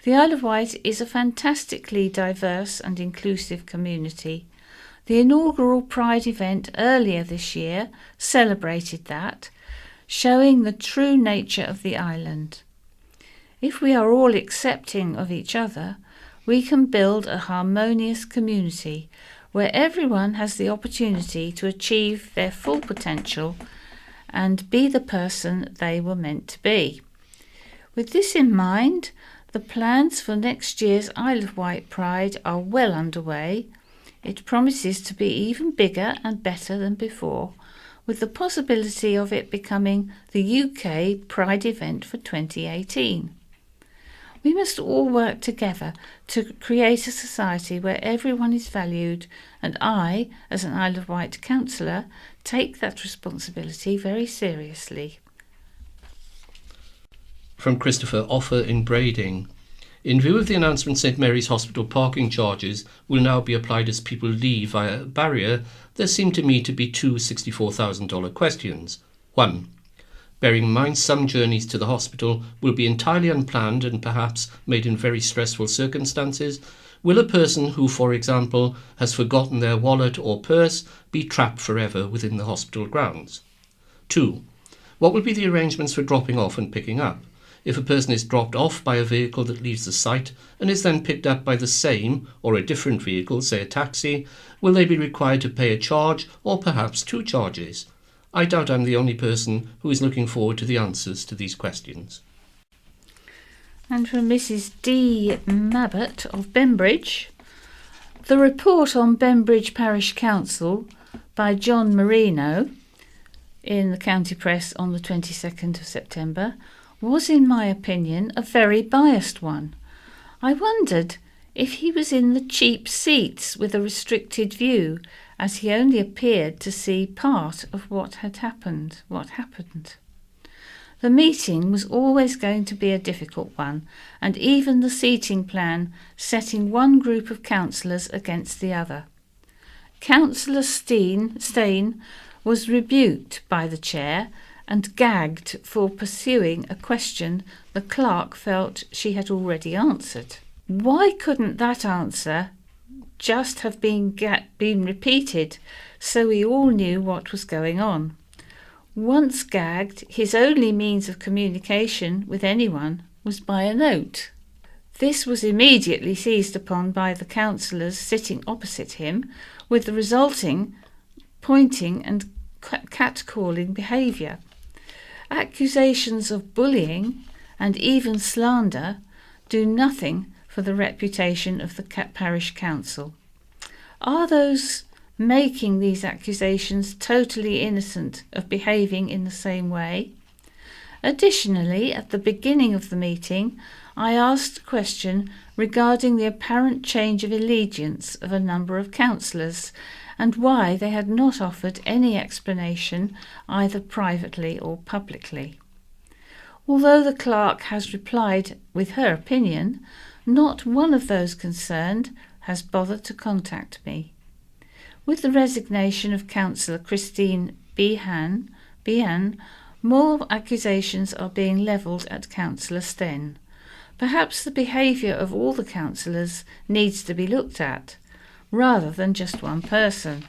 The Isle of Wight is a fantastically diverse and inclusive community. The inaugural Pride event earlier this year celebrated that, showing the true nature of the island. If we are all accepting of each other, we can build a harmonious community where everyone has the opportunity to achieve their full potential and be the person they were meant to be. With this in mind, the plans for next year's Isle of Wight Pride are well underway. It promises to be even bigger and better than before, with the possibility of it becoming the UK Pride event for 2018. We must all work together to create a society where everyone is valued, and I, as an Isle of Wight councillor, take that responsibility very seriously. From Christopher Offer in Brading. In view of the announcement St Mary's Hospital parking charges will now be applied as people leave via a barrier, there seem to me to be two $64,000 questions. 1. Bearing in mind some journeys to the hospital will be entirely unplanned and perhaps made in very stressful circumstances, will a person who, for example, has forgotten their wallet or purse be trapped forever within the hospital grounds? 2. What will be the arrangements for dropping off and picking up? If a person is dropped off by a vehicle that leaves the site and is then picked up by the same or a different vehicle, say a taxi, will they be required to pay a charge or perhaps two charges? I doubt I'm the only person who is looking forward to the answers to these questions. And from Mrs. D. Mabbott of Bembridge, the report on Bembridge Parish Council by John Marino in the County Press on the 22nd of September was, in my opinion, a very biased one. I wondered if he was in the cheap seats with a restricted view, as he only appeared to see part of what happened. The meeting was always going to be a difficult one, and even the seating plan setting one group of councillors against the other. Councillor Stein was rebuked by the chair and gagged for pursuing a question the clerk felt she had already answered. Why couldn't that answer just have been repeated so we all knew what was going on? Once gagged, his only means of communication with anyone was by a note. This was immediately seized upon by the councillors sitting opposite him, with the resulting pointing and catcalling behaviour. Accusations of bullying and even slander do nothing for the reputation of the parish council. Are those making these accusations totally innocent of behaving in the same way? Additionally, at the beginning of the meeting, I asked a question regarding the apparent change of allegiance of a number of councillors and why they had not offered any explanation either privately or publicly. Although the clerk has replied with her opinion, not one of those concerned has bothered to contact me. With the resignation of Councillor Christine Behan, more accusations are being levelled at Councillor Sten. Perhaps the behaviour of all the councillors needs to be looked at, rather than just one person.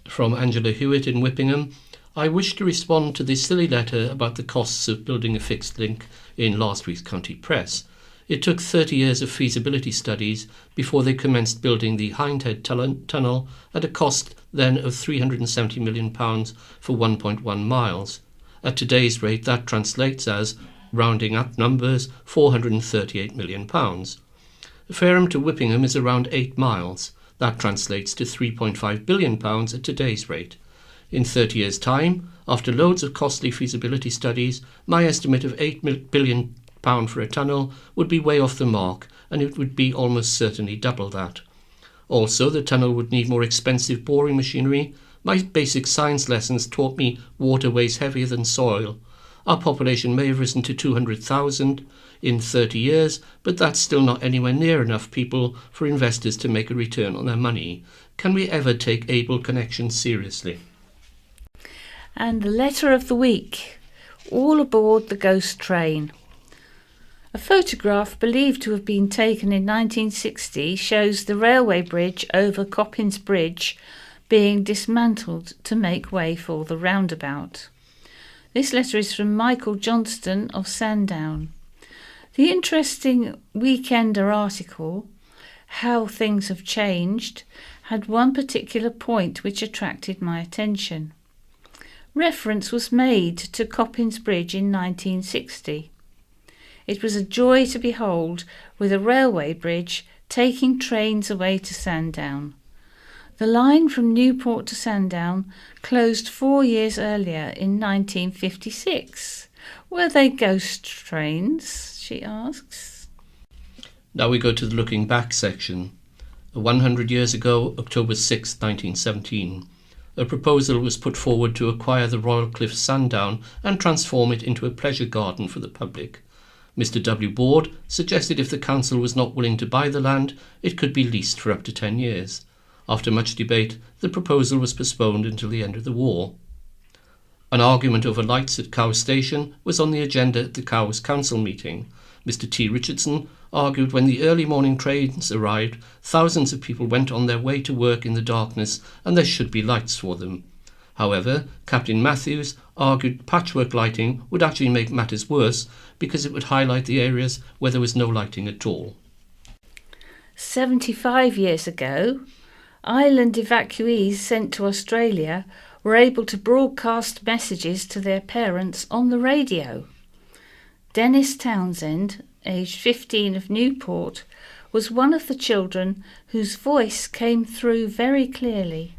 From Angela Hewitt in Whippingham, I wish to respond to the silly letter about the costs of building a fixed link in last week's County Press. It took 30 years of feasibility studies before they commenced building the Hindhead Tunnel at a cost then of £370 million for 1.1 miles. At today's rate, that translates as, rounding up numbers, £438 million. Fareham to Whippingham is around 8 miles. That translates to £3.5 billion at today's rate. In 30 years' time, after loads of costly feasibility studies, my estimate of £8 billion for a tunnel would be way off the mark, and it would be almost certainly double that. Also, the tunnel would need more expensive boring machinery. My basic science lessons taught me water weighs heavier than soil. Our population may have risen to 200,000 in 30 years, but that's still not anywhere near enough people for investors to make a return on their money. Can we ever take able connections seriously? And the letter of the week, all aboard the ghost train. A photograph believed to have been taken in 1960 shows the railway bridge over Coppins Bridge being dismantled to make way for the roundabout. This letter is from Michael Johnston of Sandown. The interesting Weekender article, How Things Have Changed, had one particular point which attracted my attention. reference was made to Coppins Bridge in 1960. It was a joy to behold, with a railway bridge taking trains away to Sandown. The line from Newport to Sandown closed 4 years earlier in 1956. Were they ghost trains, she asks. Now we go to the looking back section. 100 years ago, October 6, 1917, a proposal was put forward to acquire the Royal Cliff Sandown and transform it into a pleasure garden for the public. Mr. W. Board suggested if the council was not willing to buy the land, it could be leased for up to 10 years. After much debate, the proposal was postponed until the end of the war. An argument over lights at Cowes Station was on the agenda at the Cowes Council meeting. Mr. T. Richardson argued when the early morning trains arrived, thousands of people went on their way to work in the darkness and there should be lights for them. However, Captain Matthews argued patchwork lighting would actually make matters worse because it would highlight the areas where there was no lighting at all. 75 years ago, island evacuees sent to Australia were able to broadcast messages to their parents on the radio. Dennis Townsend, aged 15 of Newport, was one of the children whose voice came through very clearly.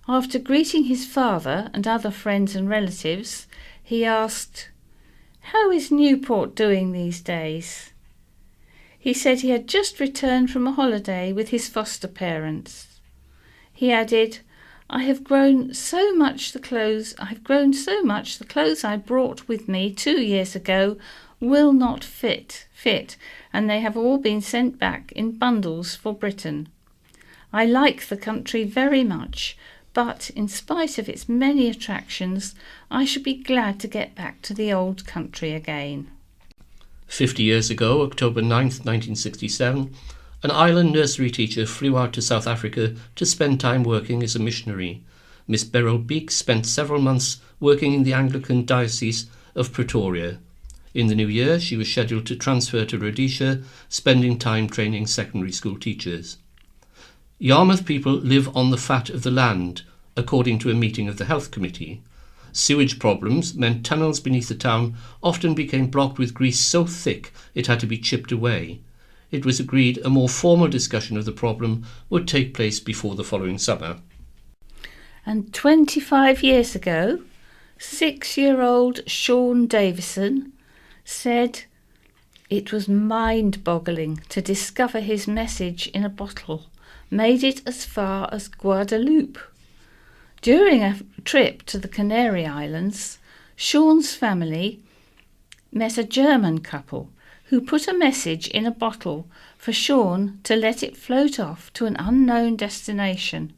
After greeting his father and other friends and relatives, he asked, "How is Newport doing these days?" He said he had just returned from a holiday with his foster parents. He added, I have grown so much the clothes I brought with me 2 years ago will not fit, and they have all been sent back in bundles for Britain. I like the country very much, but in spite of its many attractions, I should be glad to get back to the old country again. 50 years ago, October 9th, 1967, an island nursery teacher flew out to South Africa to spend time working as a missionary. Miss Beryl Beek spent several months working in the Anglican Diocese of Pretoria. In the new year, she was scheduled to transfer to Rhodesia, spending time training secondary school teachers. Yarmouth people live on the fat of the land, according to a meeting of the Health Committee. Sewage problems meant tunnels beneath the town often became blocked with grease so thick it had to be chipped away. It was agreed a more formal discussion of the problem would take place before the following summer. And 25 years ago, 6-year-old Sean Davison said it was mind-boggling to discover his message in a bottle made it as far as Guadeloupe. During a trip to the Canary Islands, Sean's family met a German couple who put a message in a bottle for Sean to let it float off to an unknown destination.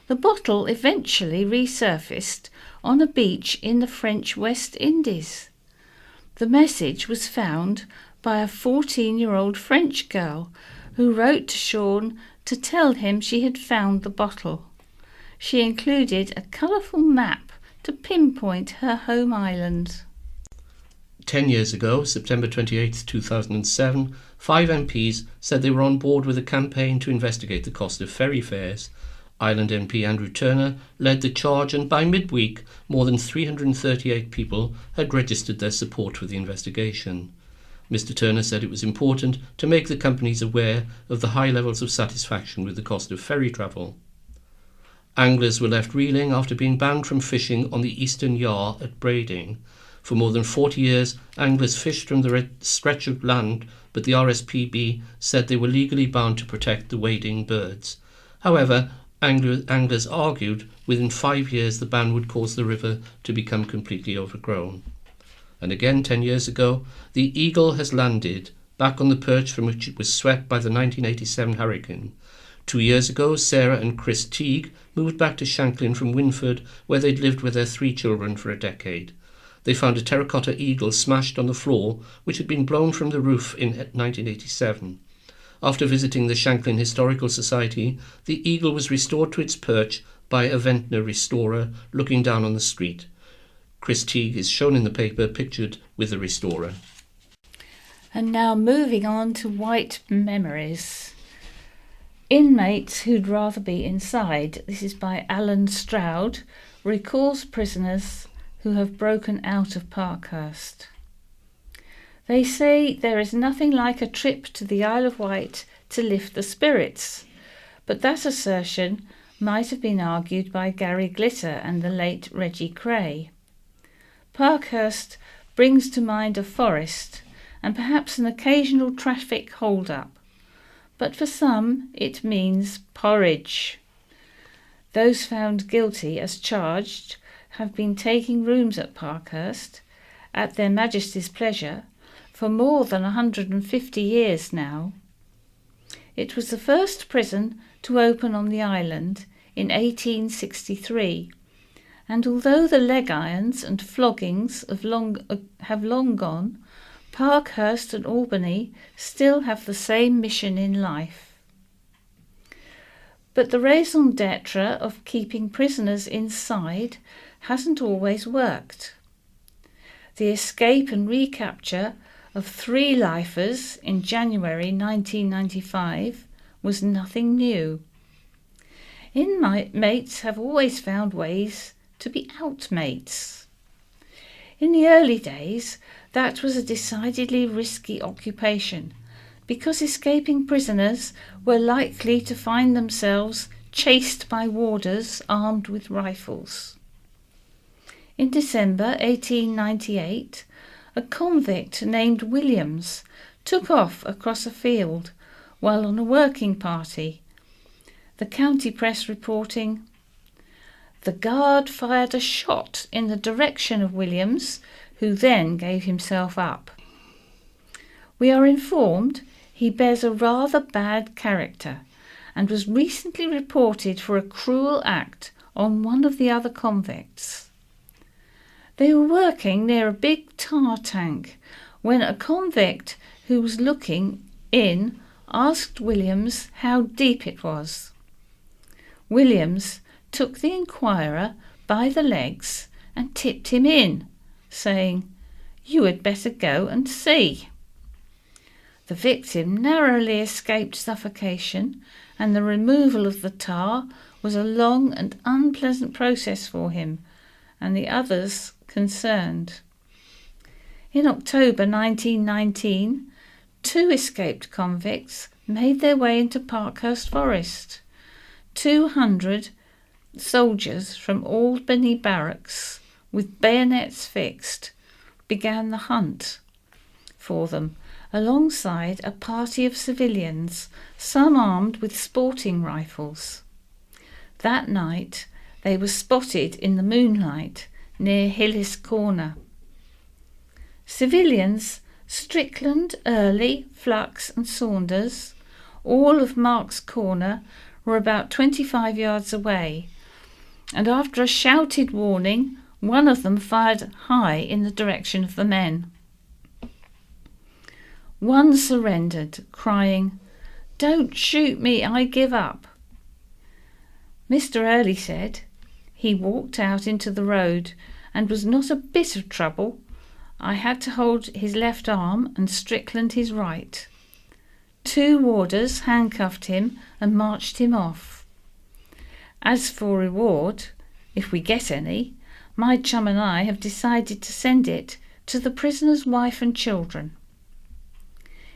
The bottle eventually resurfaced on a beach in the French West Indies. The message was found by a 14-year-old French girl who wrote to Sean to tell him she had found the bottle. She included a colourful map to pinpoint her home island. 10 years ago, September 28, 2007, 5 MPs said they were on board with a campaign to investigate the cost of ferry fares. Island MP Andrew Turner led the charge, and by midweek, more than 338 people had registered their support for the investigation. Mr. Turner said it was important to make the companies aware of the high levels of satisfaction with the cost of ferry travel. Anglers were left reeling after being banned from fishing on the Eastern Yar at Brading. For more than 40 years, anglers fished from the stretch of land, but the RSPB said they were legally bound to protect the wading birds. However, anglers argued within 5 years the ban would cause the river to become completely overgrown. And again 10 years ago, the Eagle has landed, back on the perch from which it was swept by the 1987 hurricane. 2 years ago, Sarah and Chris Teague moved back to Shanklin from Winford, where they'd lived with their 3 children for a decade. They found a terracotta eagle smashed on the floor, which had been blown from the roof in 1987. After visiting the Shanklin Historical Society, the eagle was restored to its perch by a Ventnor restorer looking down on the street. Chris Teague is shown in the paper pictured with the restorer. And now moving on to Wight memories. Inmates who'd rather be inside. This is by Alan Stroud, recalls prisoners who have broken out of Parkhurst. They say there is nothing like a trip to the Isle of Wight to lift the spirits, but that assertion might have been argued by Gary Glitter and the late Reggie Cray. Parkhurst brings to mind a forest and perhaps an occasional traffic hold-up, but for some it means porridge. Those found guilty as charged have been taking rooms at Parkhurst, at their Majesty's pleasure, for more than 150 years now. It was the first prison to open on the island in 1863, and although the leg irons and floggings have long gone, Parkhurst and Albany still have the same mission in life. But the raison d'etre of keeping prisoners inside hasn't always worked. The escape and recapture of 3 lifers in January 1995 was nothing new. Inmates have always found ways to be outmates. In the early days, that was a decidedly risky occupation, because escaping prisoners were likely to find themselves chased by warders armed with rifles. In December 1898, a convict named Williams took off across a field while on a working party, the county press reporting, "The guard fired a shot in the direction of Williams, who then gave himself up." We are informed he bears a rather bad character and was recently reported for a cruel act on one of the other convicts. They were working near a big tar tank when a convict who was looking in asked Williams how deep it was. Williams took the inquirer by the legs and tipped him in, saying, "You had better go and see." The victim narrowly escaped suffocation, and the removal of the tar was a long and unpleasant process for him and the others concerned. In October 1919, 2 escaped convicts made their way into Parkhurst Forest. 200 soldiers from Albany Barracks, with bayonets fixed, began the hunt for them, alongside a party of civilians, some armed with sporting rifles. That night they were spotted in the moonlight near Hillis Corner. Civilians Strickland, Early, Flux and Saunders, all of Mark's Corner, were about 25 yards away, and after a shouted warning, one of them fired high in the direction of the men. One surrendered, crying, "Don't shoot me, I give up." Mr. Early said he walked out into the road and was not a bit of trouble. "I had to hold his left arm and Strickland his right. 2 warders handcuffed him and marched him off. As for reward, if we get any, my chum and I have decided to send it to the prisoner's wife and children."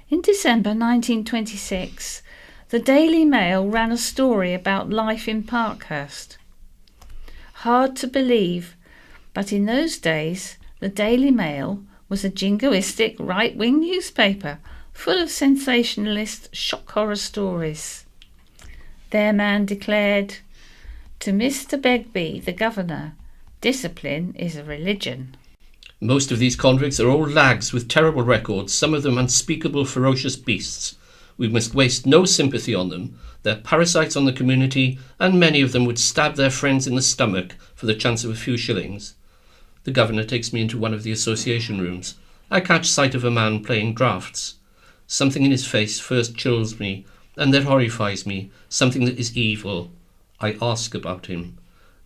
In December 1926, the Daily Mail ran a story about life in Parkhurst. Hard to believe, but in those days the Daily Mail was a jingoistic right-wing newspaper full of sensationalist shock horror stories. Their man declared, "To Mr. Begbie, the governor, discipline is a religion." Most of these convicts are old lags with terrible records, some of them unspeakable ferocious beasts. We must waste no sympathy on them. They're parasites on the community, and many of them would stab their friends in the stomach for the chance of a few shillings. The governor takes me into one of the association rooms. I catch sight of a man playing draughts. Something in his face first chills me, and then horrifies me, something that is evil. I ask about him.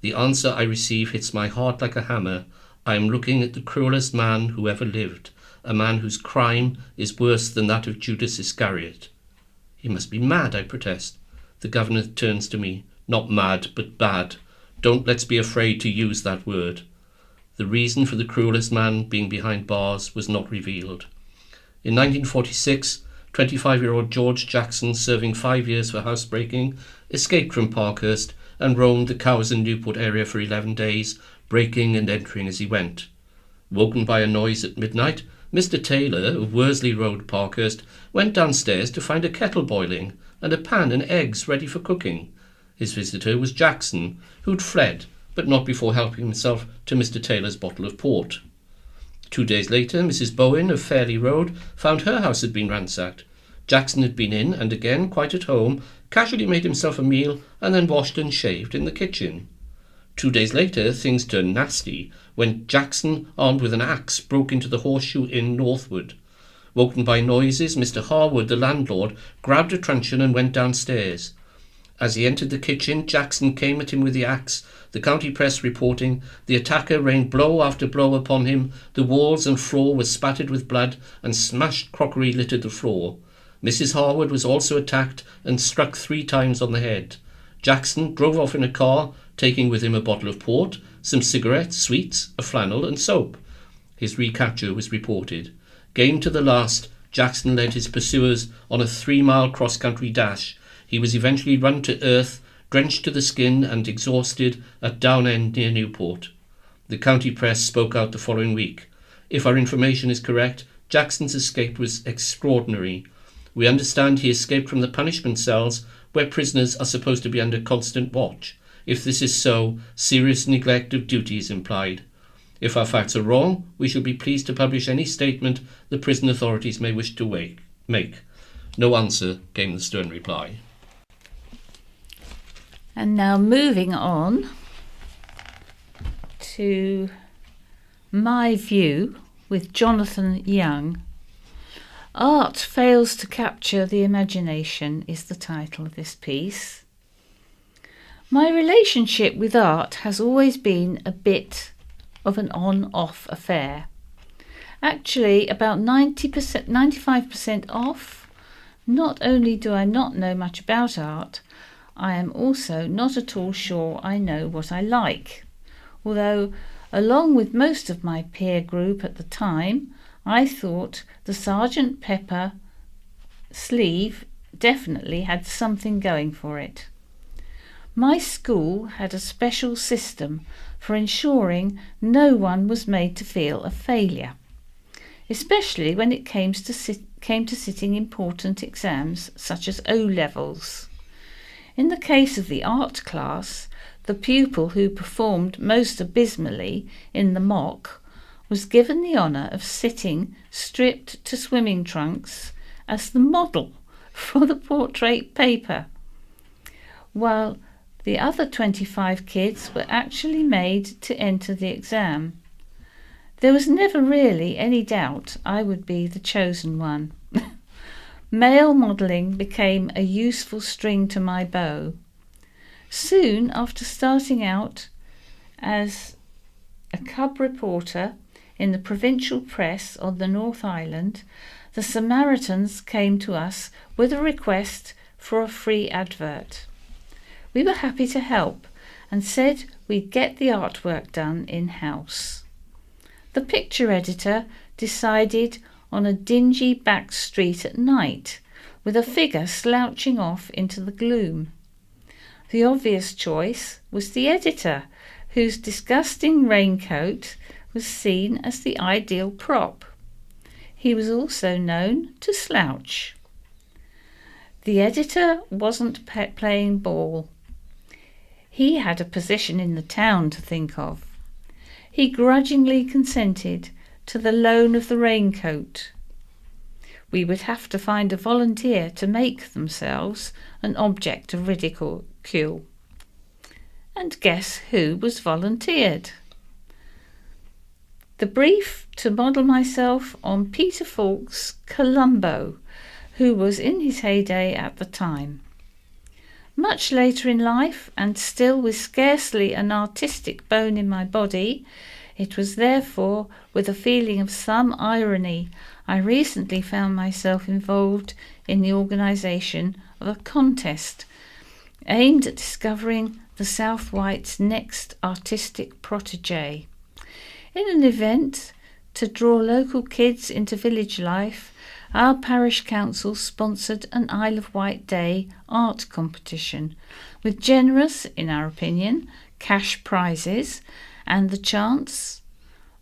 The answer I receive hits my heart like a hammer. I am looking at the cruelest man who ever lived, a man whose crime is worse than that of Judas Iscariot. "He must be mad," I protest. The governor turns to me. "Not mad, but bad. let's be afraid to use that word. The reason for the cruelest man being behind bars was not revealed. In 1946, 25-year-old George Jackson, serving 5 years for housebreaking, escaped from Parkhurst and roamed the Cowes and Newport area for 11 days, breaking and entering as he went. Woken by a noise at midnight, Mr. Taylor of Worsley Road, Parkhurst, went downstairs to find a kettle boiling and a pan and eggs ready for cooking. His visitor was Jackson, who'd fled, but not before helping himself to Mr. Taylor's bottle of port. 2 days later, Mrs. Bowen of Fairley Road found her house had been ransacked. Jackson had been in, and again, quite at home, casually made himself a meal and then washed and shaved in the kitchen. 2 days later, things turned nasty when Jackson, armed with an axe, broke into the Horseshoe Inn Northwood. Woken by noises, Mr. Harwood, the landlord, grabbed a truncheon and went downstairs. As he entered the kitchen, Jackson came at him with the axe, the county press reporting the attacker rained blow after blow upon him, the walls and floor were spattered with blood, and smashed crockery littered the floor. Mrs. Harwood was also attacked and struck 3 times on the head. Jackson drove off in a car, taking with him a bottle of port, some cigarettes, sweets, a flannel and soap. His recapture was reported. Game to the last, Jackson led his pursuers on a 3-mile cross-country dash. He was eventually run to earth, drenched to the skin and exhausted at Down End near Newport. The county press spoke out the following week. If our information is correct, Jackson's escape was extraordinary. We understand he escaped from the punishment cells where prisoners are supposed to be under constant watch. If this is so, serious neglect of duty is implied. If our facts are wrong, we shall be pleased to publish any statement the prison authorities may wish to make. No answer, came the stern reply. And now moving on to My View with Jonathan Young. Art Fails to Capture the Imagination is the title of this piece. My relationship with art has always been a bit of an on-off affair. Actually, about 90%, 95% off. Not only do I not know much about art, I am also not at all sure I know what I like. Although, along with most of my peer group at the time, I thought the Sgt. Pepper sleeve definitely had something going for it. My school had a special system for ensuring no one was made to feel a failure, especially when it came to sitting important exams such as O-levels. In the case of the art class, the pupil who performed most abysmally in the mock was given the honour of sitting stripped to swimming trunks as the model for the portrait paper, while the other 25 kids were actually made to enter the exam. There was never really any doubt I would be the chosen one. Male modelling became a useful string to my bow. Soon after starting out as a cub reporter in the provincial press on the North Island, the Samaritans came to us with a request for a free advert. We were happy to help and said we'd get the artwork done in-house. The picture editor decided on a dingy back street at night with a figure slouching off into the gloom. The obvious choice was the editor, whose disgusting raincoat was seen as the ideal prop. He was also known to slouch. The editor wasn't playing ball. He had a position in the town to think of. He grudgingly consented to the loan of the raincoat. We would have to find a volunteer to make themselves an object of ridicule. And guess who was volunteered? The brief to model myself on Peter Falk's Columbo, who was in his heyday at the time. Much later in life, and still with scarcely an artistic bone in my body, it was therefore with a feeling of some irony I recently found myself involved in the organisation of a contest aimed at discovering the South Wight's next artistic protégé. In an event to draw local kids into village life, our parish council sponsored an Isle of Wight Day art competition with generous, in our opinion, cash prizes and the chance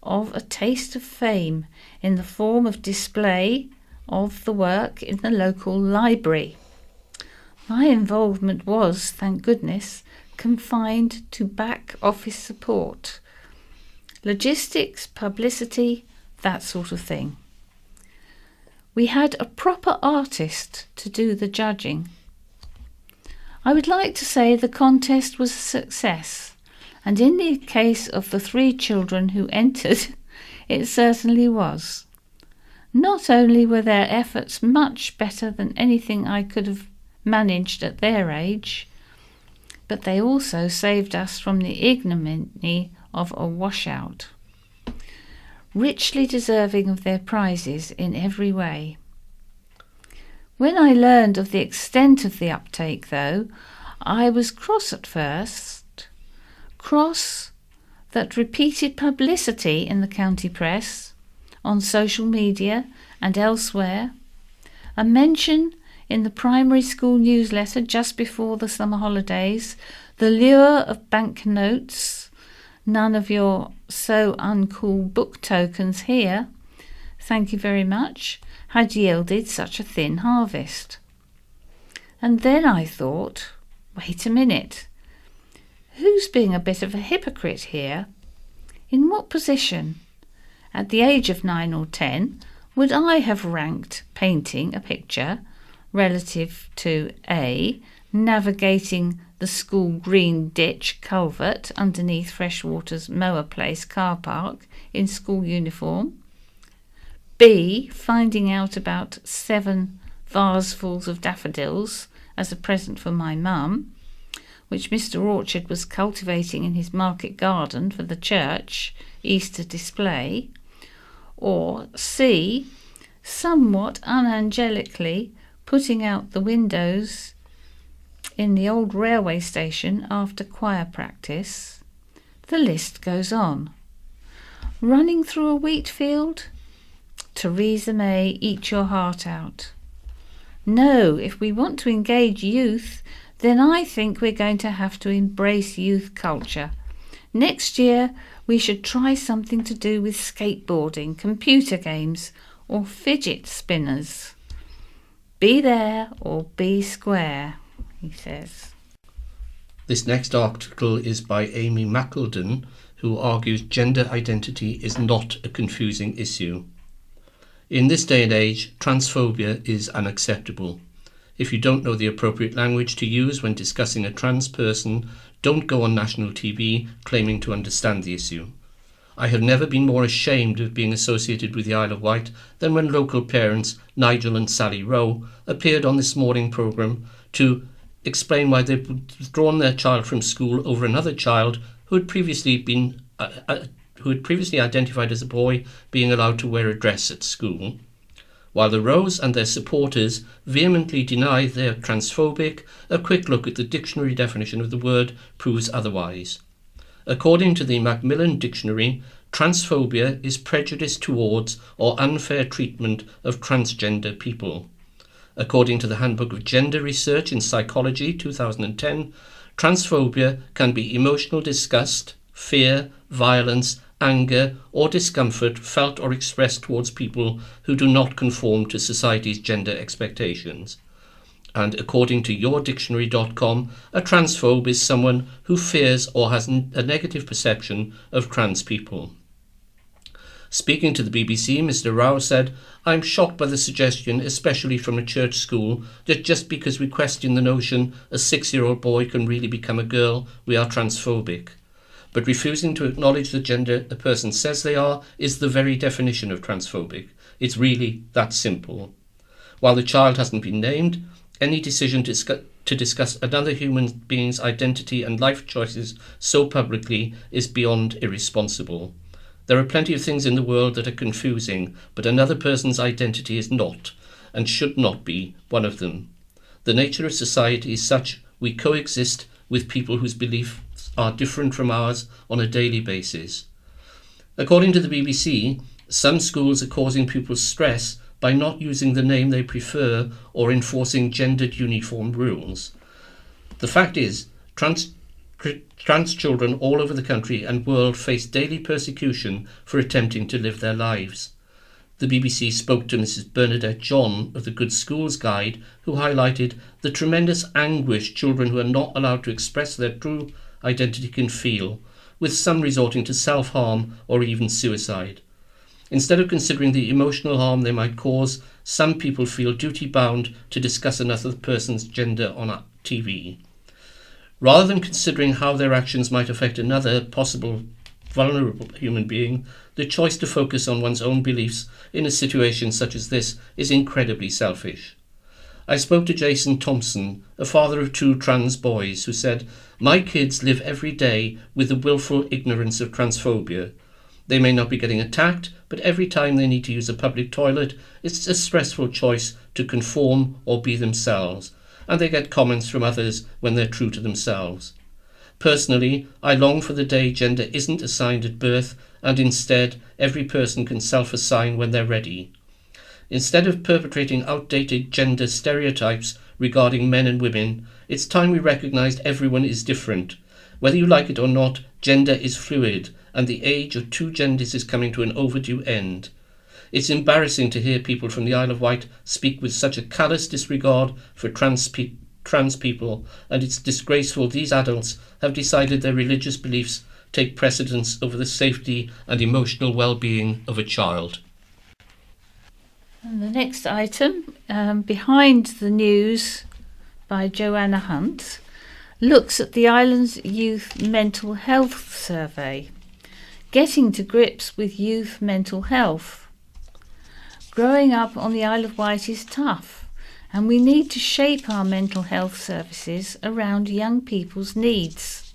of a taste of fame in the form of display of the work in the local library. My involvement was, thank goodness, confined to back office support, logistics, publicity, that sort of thing. We had a proper artist to do the judging. I would like to say the contest was a success, and in the case of the 3 children who entered, it certainly was. Not only were their efforts much better than anything I could have managed at their age, but they also saved us from the ignominy of a washout. Richly deserving of their prizes in every way. When I learned of the extent of the uptake, though, I was cross at first. Cross that repeated publicity in the county press, on social media and elsewhere, a mention in the primary school newsletter just before the summer holidays, the lure of banknotes, none of your so uncool book tokens here, thank you very much, had yielded such a thin harvest. And then I thought, wait a minute, who's being a bit of a hypocrite here? In what position, at the age of 9 or 10, would I have ranked painting a picture relative to A, navigating the school green ditch culvert underneath Freshwater's Mower Place car park in school uniform, B, finding out about 7 vasefuls of daffodils as a present for my mum, which Mr. Orchard was cultivating in his market garden for the church Easter display, or C, somewhat unangelically putting out the windows in the old railway station after choir practice. The list goes on. Running through a wheat field? Theresa May, eat your heart out. No, if we want to engage youth, then I think we're going to have to embrace youth culture. Next year, we should try something to do with skateboarding, computer games, or fidget spinners. Be there or be square, he says. This next article is by Amy Mackledon, who argues gender identity is not a confusing issue. In this day and age, transphobia is unacceptable. If you don't know the appropriate language to use when discussing a trans person, don't go on national TV claiming to understand the issue. I have never been more ashamed of being associated with the Isle of Wight than when local parents Nigel and Sally Rowe appeared on this morning programme to explain why they'd withdrawn their child from school over another child who had previously identified as a boy being allowed to wear a dress at school, while the Rowes and their supporters vehemently deny they're transphobic. A quick look at the dictionary definition of the word proves otherwise. According to the Macmillan Dictionary, transphobia is prejudice towards or unfair treatment of transgender people. According to the Handbook of Gender Research in Psychology 2010, transphobia can be emotional disgust, fear, violence, anger or discomfort felt or expressed towards people who do not conform to society's gender expectations. And according to yourdictionary.com, a transphobe is someone who fears or has a negative perception of trans people. Speaking to the BBC, Mr. Rao said, "I'm shocked by the suggestion, especially from a church school, that just because we question the notion a 6-year-old boy can really become a girl, we are transphobic. But refusing to acknowledge the gender a person says they are is the very definition of transphobic. It's really that simple. While the child hasn't been named, any decision to discuss another human being's identity and life choices so publicly is beyond irresponsible. There are plenty of things in the world that are confusing, but another person's identity is not, and should not be, one of them. The nature of society is such we coexist with people whose beliefs are different from ours on a daily basis. According to the BBC, some schools are causing pupils stress by not using the name they prefer or enforcing gendered uniform rules. The fact is, trans children all over the country and world face daily persecution for attempting to live their lives. The BBC spoke to Mrs. Bernadette John of the Good Schools Guide, who highlighted the tremendous anguish children who are not allowed to express their true identity can feel, with some resorting to self-harm or even suicide. Instead of considering the emotional harm they might cause, some people feel duty-bound to discuss another person's gender on TV. Rather than considering how their actions might affect another possible vulnerable human being, the choice to focus on one's own beliefs in a situation such as this is incredibly selfish. I spoke to Jason Thompson, a father of 2 trans boys, who said, "My kids live every day with the willful ignorance of transphobia. They may not be getting attacked, but every time they need to use a public toilet, it's a stressful choice to conform or be themselves, and they get comments from others when they're true to themselves. Personally, I long for the day gender isn't assigned at birth, and instead every person can self-assign when they're ready. Instead of perpetrating outdated gender stereotypes regarding men and women, it's time we recognised everyone is different. Whether you like it or not, gender is fluid, and the age of 2 genders is coming to an overdue end. It's embarrassing to hear people from the Isle of Wight speak with such a callous disregard for trans people, and it's disgraceful these adults have decided their religious beliefs take precedence over the safety and emotional well-being of a child." And the next item, Behind the News by Joanna Hunt, looks at the island's youth mental health survey. Getting to grips with youth mental health. Growing up on the Isle of Wight is tough, and we need to shape our mental health services around young people's needs.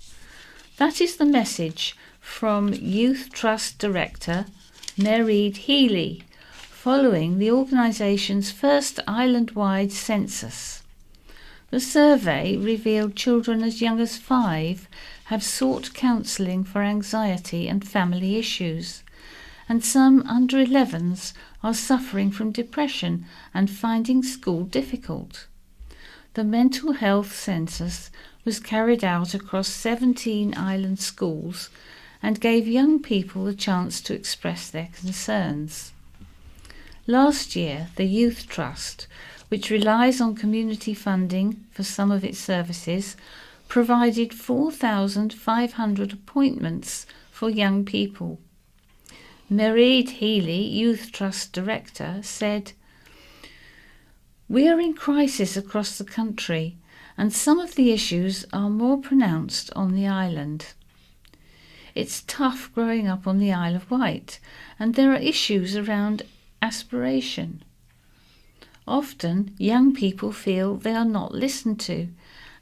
That is the message from Youth Trust Director Mairead Healy, following the organisation's first island-wide census. The survey revealed children as young as 5 have sought counselling for anxiety and family issues, and some under 11s are suffering from depression and finding school difficult. The mental health census was carried out across 17 island schools and gave young people the chance to express their concerns. Last year, the Youth Trust, which relies on community funding for some of its services, provided 4,500 appointments for young people. Mairead Healy, Youth Trust Director, said, "We are in crisis across the country, and some of the issues are more pronounced on the island. It's tough growing up on the Isle of Wight, and there are issues around aspiration. Often, young people feel they are not listened to,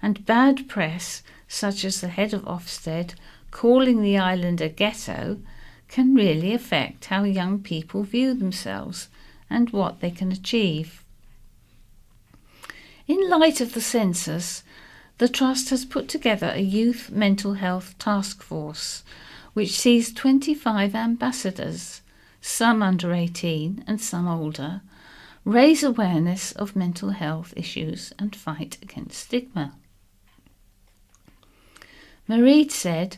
and bad press, such as the head of Ofsted calling the island a ghetto, can really affect how young people view themselves and what they can achieve." In light of the census, the Trust has put together a youth mental health task force, which sees 25 ambassadors, some under 18 and some older, raise awareness of mental health issues and fight against stigma. Mairead said,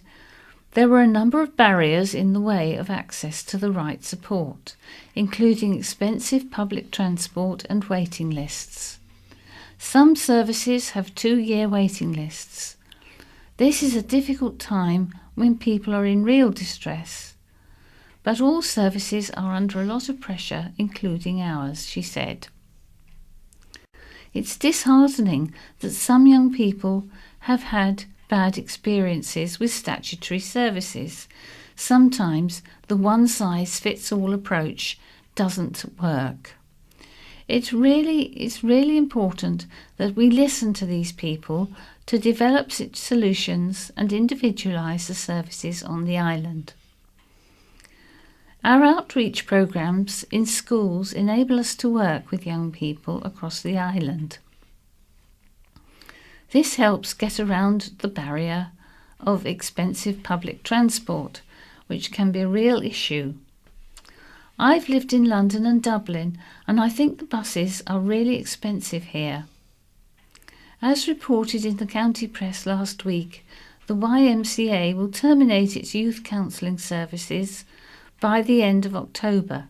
"There were a number of barriers in the way of access to the right support, including expensive public transport and waiting lists. Some services have 2-year waiting lists. This is a difficult time when people are in real distress. But all services are under a lot of pressure, including ours," she said. "It's disheartening that some young people have had bad experiences with statutory services. Sometimes the one-size-fits-all approach doesn't work. It's really important that we listen to these people to develop solutions and individualise the services on the island. Our outreach programmes in schools enable us to work with young people across the island. This helps get around the barrier of expensive public transport, which can be a real issue. I've lived in London and Dublin, and I think the buses are really expensive here. As reported in the county press last week, the YMCA will terminate its youth counselling services by the end of October,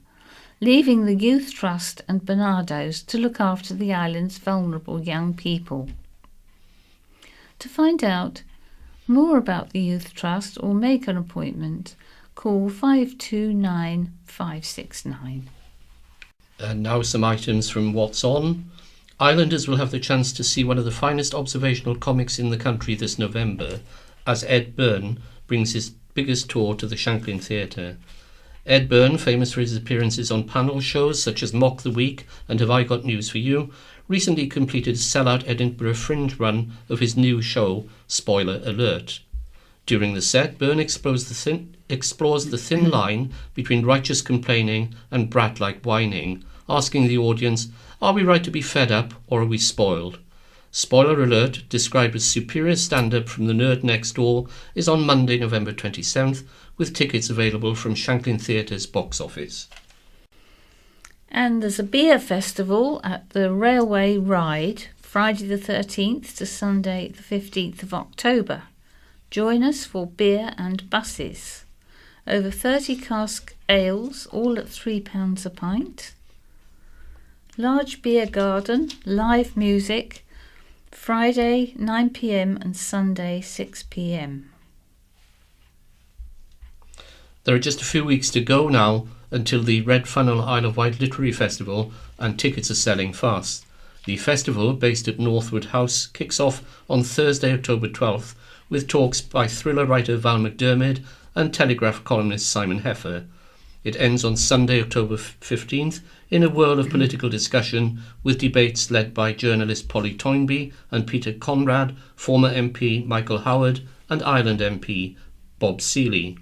leaving the Youth Trust and Barnardo's to look after the island's vulnerable young people. To find out more about the Youth Trust or make an appointment, call 529 569. And now some items from What's On. Islanders will have the chance to see one of the finest observational comics in the country this November, as Ed Byrne brings his biggest tour to the Shanklin Theatre. Ed Byrne, famous for his appearances on panel shows such as Mock the Week and Have I Got News for You, recently completed a sellout Edinburgh Fringe run of his new show, Spoiler Alert. During the set, Byrne explores the thin line between righteous complaining and brat-like whining, asking the audience, are we right to be fed up or are we spoiled? Spoiler Alert, described as superior stand-up from the nerd next door, is on Monday, November 27th, with tickets available from Shanklin Theatre's box office. And there's a beer festival at the Railway Ride, Friday the 13th to Sunday the 15th of October. Join us for beer and buses. Over 30 cask ales, all at £3 a pint. Large beer garden, live music, Friday 9 p.m. and Sunday 6 p.m. There are just a few weeks to go now until the Red Funnel Isle of Wight Literary Festival, and tickets are selling fast. The festival, based at Northwood House, kicks off on Thursday, October 12th, with talks by thriller writer Val McDermid and Telegraph columnist Simon Heffer. It ends on Sunday, October 15th, in a whirl of political discussion, with debates led by journalist Polly Toynbee and Peter Conrad, former MP Michael Howard, and Ireland MP Bob Seeley.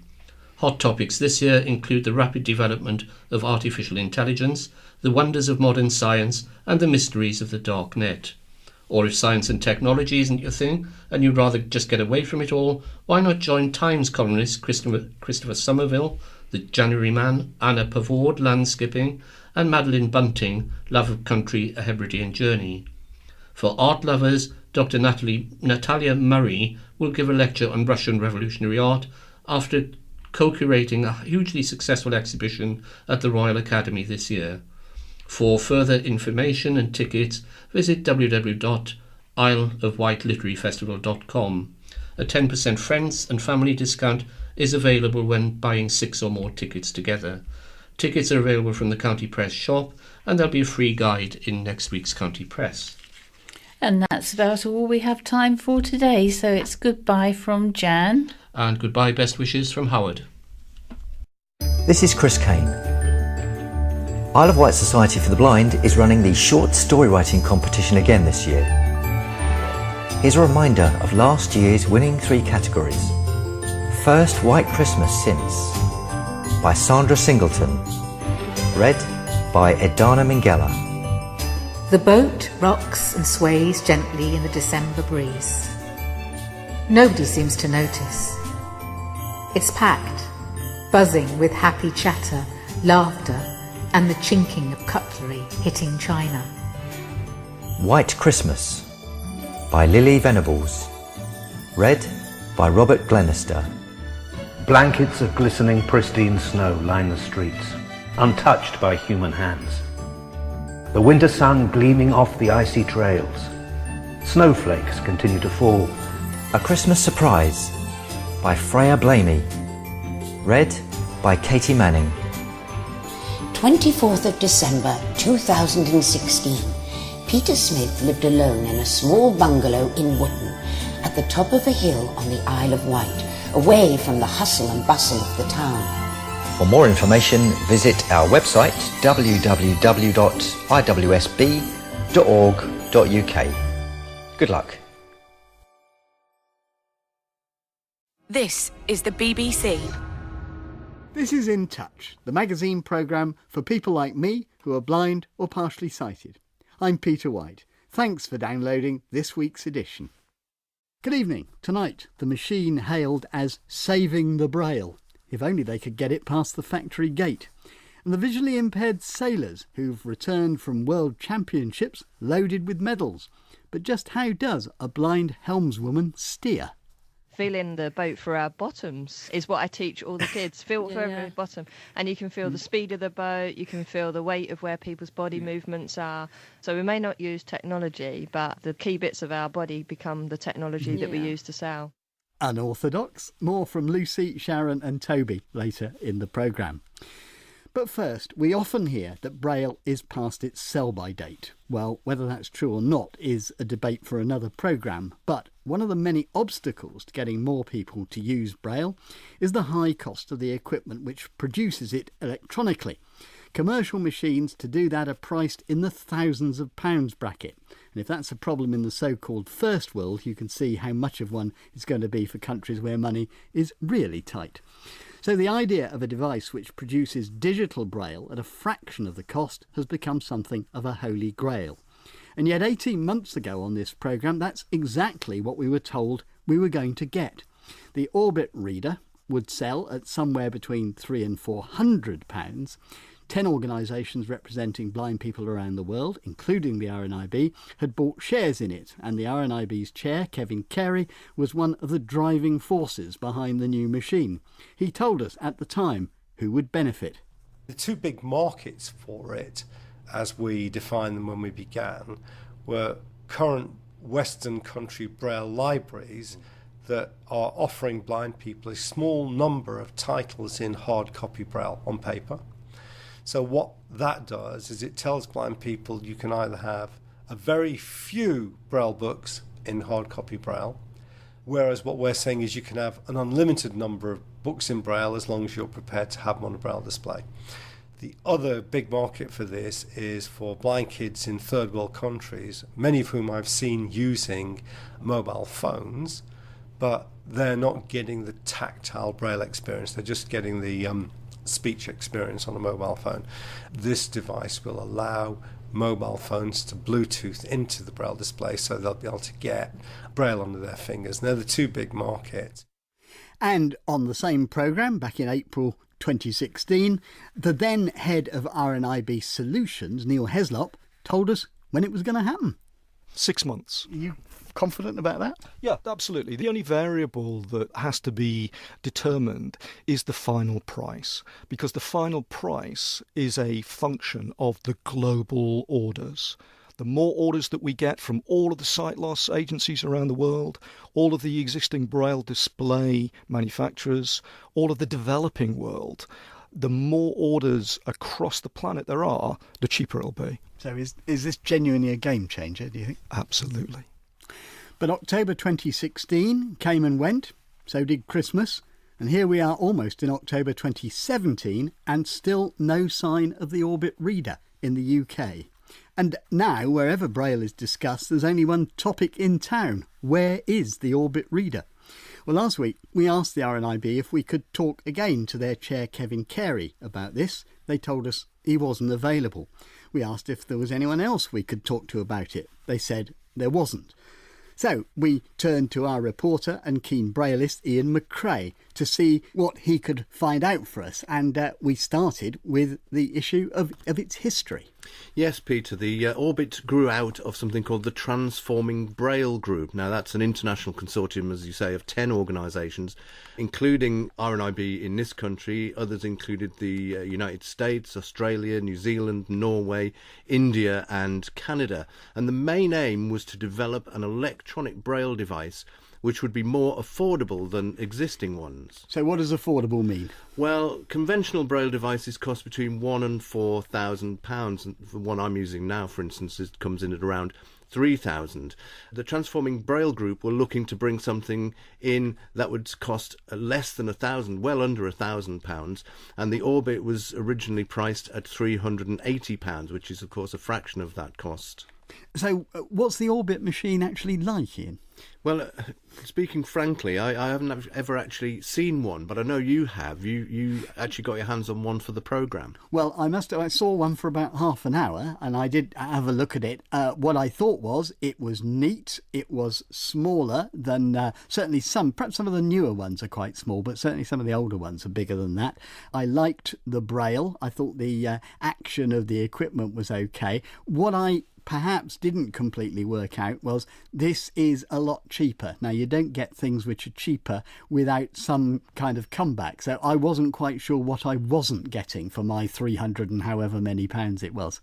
Hot topics this year include the rapid development of artificial intelligence, the wonders of modern science, and the mysteries of the dark net. Or if science and technology isn't your thing, and you'd rather just get away from it all, why not join Times columnist Christopher Somerville, the January Man, Anna Pavord, Landskipping, and Madeline Bunting, Love of Country, A Hebridean Journey. For art lovers, Dr. Natalia Murray will give a lecture on Russian revolutionary art after co-curating a hugely successful exhibition at the Royal Academy this year. For further information and tickets, visit www.isleofwightliteraryfestival.com. A 10% friends and family discount is available when buying 6 or more tickets together. Tickets are available from the County Press shop, and there'll be a free guide in next week's County Press. And that's about all we have time for today, so it's goodbye from Jan. And goodbye, best wishes from Howard. This is Chris Kane. Isle of Wight Society for the Blind is running the short story writing competition again this year. Here's a reminder of last year's winning 3 categories. First White Christmas Since, by Sandra Singleton. Read by Edana Minghella. The boat rocks and sways gently in the December breeze. Nobody seems to notice. It's packed, buzzing with happy chatter, laughter, and the chinking of cutlery hitting china. White Christmas, by Lily Venables. Read by Robert Glenister. Blankets of glistening pristine snow line the streets, untouched by human hands. The winter sun gleaming off the icy trails. Snowflakes continue to fall. A Christmas Surprise, by Freya Blamey. Read by Katie Manning. 24th of December 2016. Peter Smith lived alone in a small bungalow in Wootton, at the top of a hill on the Isle of Wight, away from the hustle and bustle of the town. For more information, visit our website www.iwsb.org.uk. Good luck. This is the BBC. This is In Touch, the magazine programme for people like me who are blind or partially sighted. I'm Peter Wight. Thanks for downloading this week's edition. Good evening. Tonight, the machine hailed as saving the Braille. If only they could get it past the factory gate. And the visually impaired sailors who've returned from World Championships loaded with medals. But just how does a blind helmswoman steer? Feeling the boat through our bottoms is what I teach all the kids. Feel for every bottom. And you can feel the speed of the boat, you can feel the weight of where people's body movements are. So we may not use technology, but the key bits of our body become the technology that we use to sail. Unorthodox. More from Lucy, Sharon and Toby later in the programme. But first, we often hear that Braille is past its sell-by date. Well, whether that's true or not is a debate for another programme. But one of the many obstacles to getting more people to use Braille is the high cost of the equipment which produces it electronically. Commercial machines to do that are priced in the thousands of pounds bracket. And if that's a problem in the so-called first world, you can see how much of one it's going to be for countries where money is really tight. So the idea of a device which produces digital Braille at a fraction of the cost has become something of a holy grail. And yet 18 months ago on this programme, that's exactly what we were told we were going to get. The Orbit reader would sell at somewhere between £300 and £400. 10 organisations representing blind people around the world, including the RNIB, had bought shares in it, and the RNIB's chair, Kevin Carey, was one of the driving forces behind the new machine. He told us at the time who would benefit. The two big markets for it, as we defined them when we began, were current Western country Braille libraries that are offering blind people a small number of titles in hard copy Braille on paper. So what that does is it tells blind people you can either have a very few Braille books in hard copy Braille, whereas what we're saying is you can have an unlimited number of books in Braille as long as you're prepared to have them on a Braille display. The other big market for this is for blind kids in third world countries, many of whom I've seen using mobile phones, but they're not getting the tactile Braille experience, they're just getting the speech experience on a mobile phone. This device will allow mobile phones to Bluetooth into the Braille display so they'll be able to get Braille under their fingers. And they're the two big markets. And on the same programme, back in April 2016, the then head of RNIB Solutions, Neil Heslop, told us when it was going to happen. 6 months. Are you confident about that? Yeah, absolutely. The only variable that has to be determined is the final price, because the final price is a function of the global orders. The more orders that we get from all of the sight loss agencies around the world, all of the existing Braille display manufacturers, all of the developing world, the more orders across the planet there are, the cheaper it'll be. So is this genuinely a game changer, do you think? Absolutely. But October 2016 came and went, so did Christmas, and here we are almost in October 2017 and still no sign of the Orbit reader in the UK. And now, wherever Braille is discussed, there's only one topic in town. Where is the Orbit reader? Well, last week we asked the RNIB if we could talk again to their chair Kevin Carey about this. They told us he wasn't available. We asked if there was anyone else we could talk to about it. They said there wasn't. So we turned to our reporter and keen Brailleist Ian McCrae to see what he could find out for us. And we started with the issue of its history. Yes, Peter, the Orbit grew out of something called the Transforming Braille Group. Now, that's an international consortium, as you say, of 10 organisations, including RNIB in this country. Others included the United States, Australia, New Zealand, Norway, India and Canada. And the main aim was to develop an electronic Braille device which would be more affordable than existing ones. So what does affordable mean? Well, conventional Braille devices cost between £1,000 and £4,000. And the one I'm using now, for instance, it comes in at around £3,000. The Transforming Braille Group were looking to bring something in that would cost less than £1,000, well under £1,000, and the Orbit was originally priced at £380, which is, of course, a fraction of that cost. So what's the orbit machine actually like, Ian? Well, speaking frankly, I haven't ever actually seen one, but I know you have. You actually got your hands on one for the programme. Well, I saw one for about half an hour and I did have a look at it. What I thought was it was neat. It was smaller than certainly perhaps some of the newer ones are quite small, but certainly some of the older ones are bigger than that. I liked the braille. I thought the action of the equipment was okay. What I perhaps didn't completely work out was this is a lot cheaper. Now, you don't get things which are cheaper without some kind of comeback. So I wasn't quite sure what I wasn't getting for my 300 and however many pounds it was.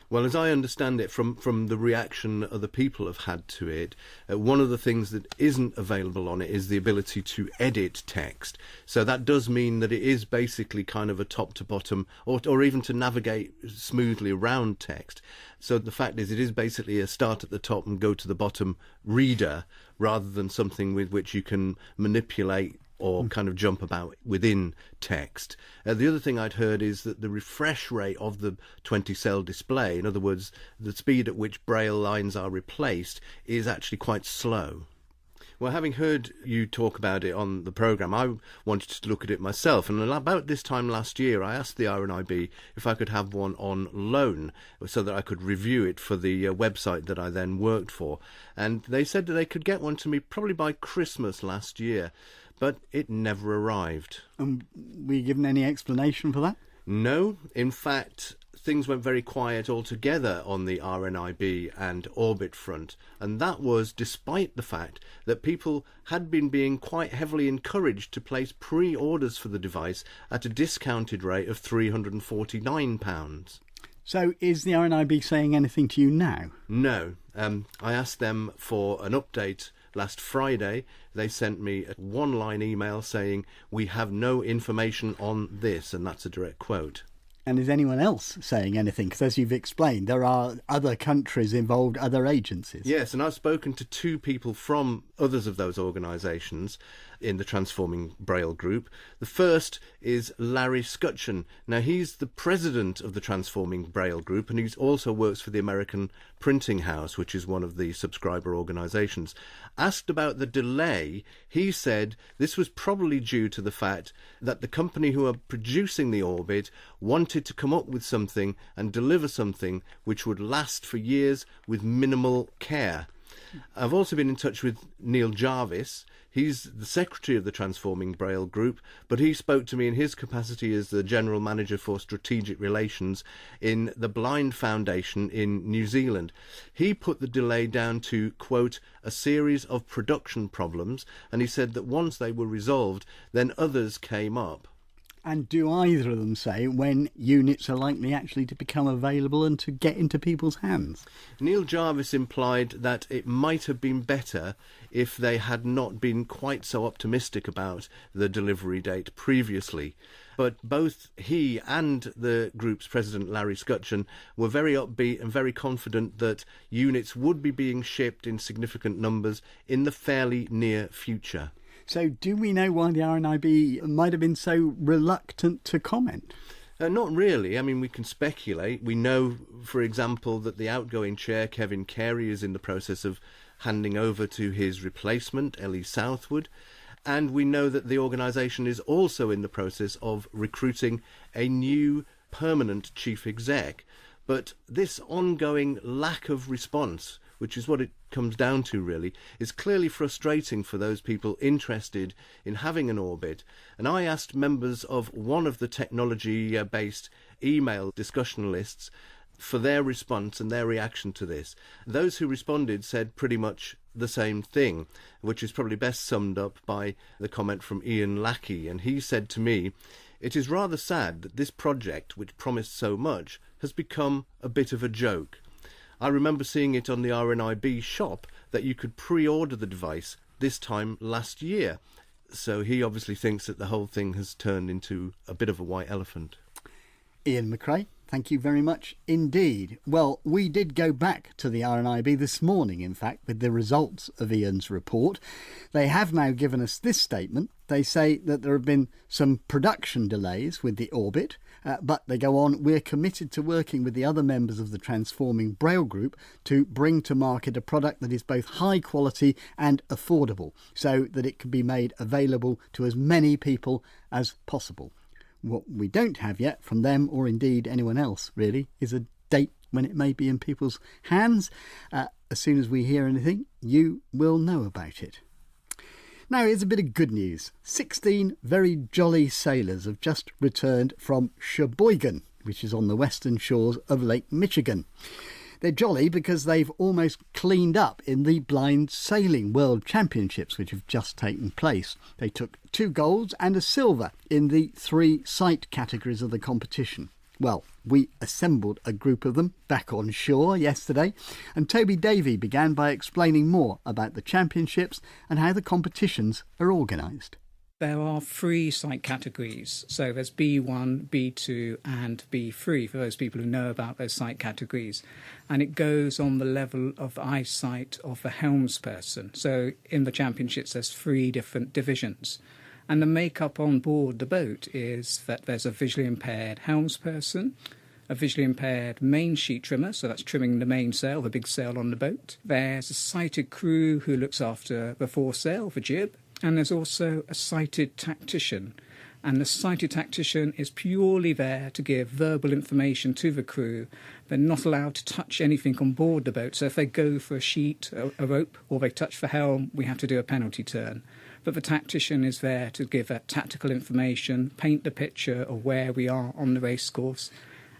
Well, as I understand it from the reaction other people have had to it, one of the things that isn't available on it is the ability to edit text. So that does mean that it is basically kind of a top to bottom or even to navigate smoothly around text. So the fact is it is basically a start at the top and go to the bottom reader rather than something with which you can manipulate or kind of jump about within text. The other thing I'd heard is that the refresh rate of the 20-cell display, in other words, the speed at which braille lines are replaced, is actually quite slow. Well, having heard you talk about it on the programme, I wanted to look at it myself. And about this time last year, I asked the RNIB if I could have one on loan so that I could review it for the website that I then worked for. And they said that they could get one to me probably by Christmas last year, but it never arrived. Were you given any explanation for that? No. In fact, things went very quiet altogether on the RNIB and Orbit front, and that was despite the fact that people had been being quite heavily encouraged to place pre-orders for the device at a discounted rate of £349. So is the RNIB saying anything to you now? No. I asked them for an update last Friday. They sent me a one-line email saying, "We have no information on this," and that's a direct quote. And is anyone else saying anything? Because as you've explained, there are other countries involved, other agencies. Yes, and I've spoken to two people from others of those organisations in the Transforming Braille group. The first is Larry Scutcheon. Now, he's the president of the Transforming Braille group, and he also works for the American Printing House, which is one of the subscriber organisations. Asked about the delay, he said this was probably due to the fact that the company who are producing the Orbit wanted to come up with something and deliver something which would last for years with minimal care. I've also been in touch with Neil Jarvis. He's the secretary of the Transforming Braille group, but he spoke to me in his capacity as the general manager for strategic relations in the Blind Foundation in New Zealand. He put the delay down to, quote, a series of production problems, and he said that once they were resolved, then others came up. And do either of them say when units are likely actually to become available and to get into people's hands? Neil Jarvis implied that it might have been better if they had not been quite so optimistic about the delivery date previously. But both he and the group's president, Larry Scutcheon, were very upbeat and very confident that units would be being shipped in significant numbers in the fairly near future. So do we know why the RNIB might have been so reluctant to comment? Not really. I mean, we can speculate. We know, for example, that the outgoing chair, Kevin Carey, is in the process of handing over to his replacement, Ellie Southwood. And we know that the organisation is also in the process of recruiting a new permanent chief exec. But this ongoing lack of response, which is what it comes down to really, is clearly frustrating for those people interested in having an Orbit. And I asked members of one of the technology-based email discussion lists for their response and their reaction to this. Those who responded said pretty much the same thing, which is probably best summed up by the comment from Ian Lackey. And he said to me, "It is rather sad that this project, which promised so much, has become a bit of a joke. I remember seeing it on the RNIB shop that you could pre-order the device this time last year." So he obviously thinks that the whole thing has turned into a bit of a white elephant. Ian McRae, thank you very much indeed. Well, we did go back to the RNIB this morning, in fact, with the results of Ian's report. They have now given us this statement. They say that there have been some production delays with the Orbit But they go on, we're committed to working with the other members of the Transforming Braille Group to bring to market a product that is both high quality and affordable so that it can be made available to as many people as possible. What we don't have yet from them, or indeed anyone else really, is a date when it may be in people's hands. As soon as we hear anything, you will know about it. Now, here's a bit of good news. 16 very jolly sailors have just returned from Sheboygan, which is on the western shores of Lake Michigan. They're jolly because they've almost cleaned up in the Blind Sailing World Championships, which have just taken place. They took 2 golds and a silver in the 3 sight categories of the competition. Well, we assembled a group of them back on shore yesterday, and Toby Davey began by explaining more about the championships and how the competitions are organised. There are 3 sight categories, so there's B1, B2 and B3 for those people who know about those sight categories, and it goes on the level of eyesight of the helmsperson. So in the championships there's 3 different divisions, and the makeup on board the boat is that there's a visually impaired helmsperson, a visually impaired main sheet trimmer, so that's trimming the mainsail, the big sail on the boat. There's a sighted crew who looks after the foresail, the jib. And there's also a sighted tactician. And the sighted tactician is purely there to give verbal information to the crew. They're not allowed to touch anything on board the boat. So if they go for a sheet, a rope, or they touch the helm, we have to do a penalty turn. But the tactician is there to give that tactical information, paint the picture of where we are on the race course.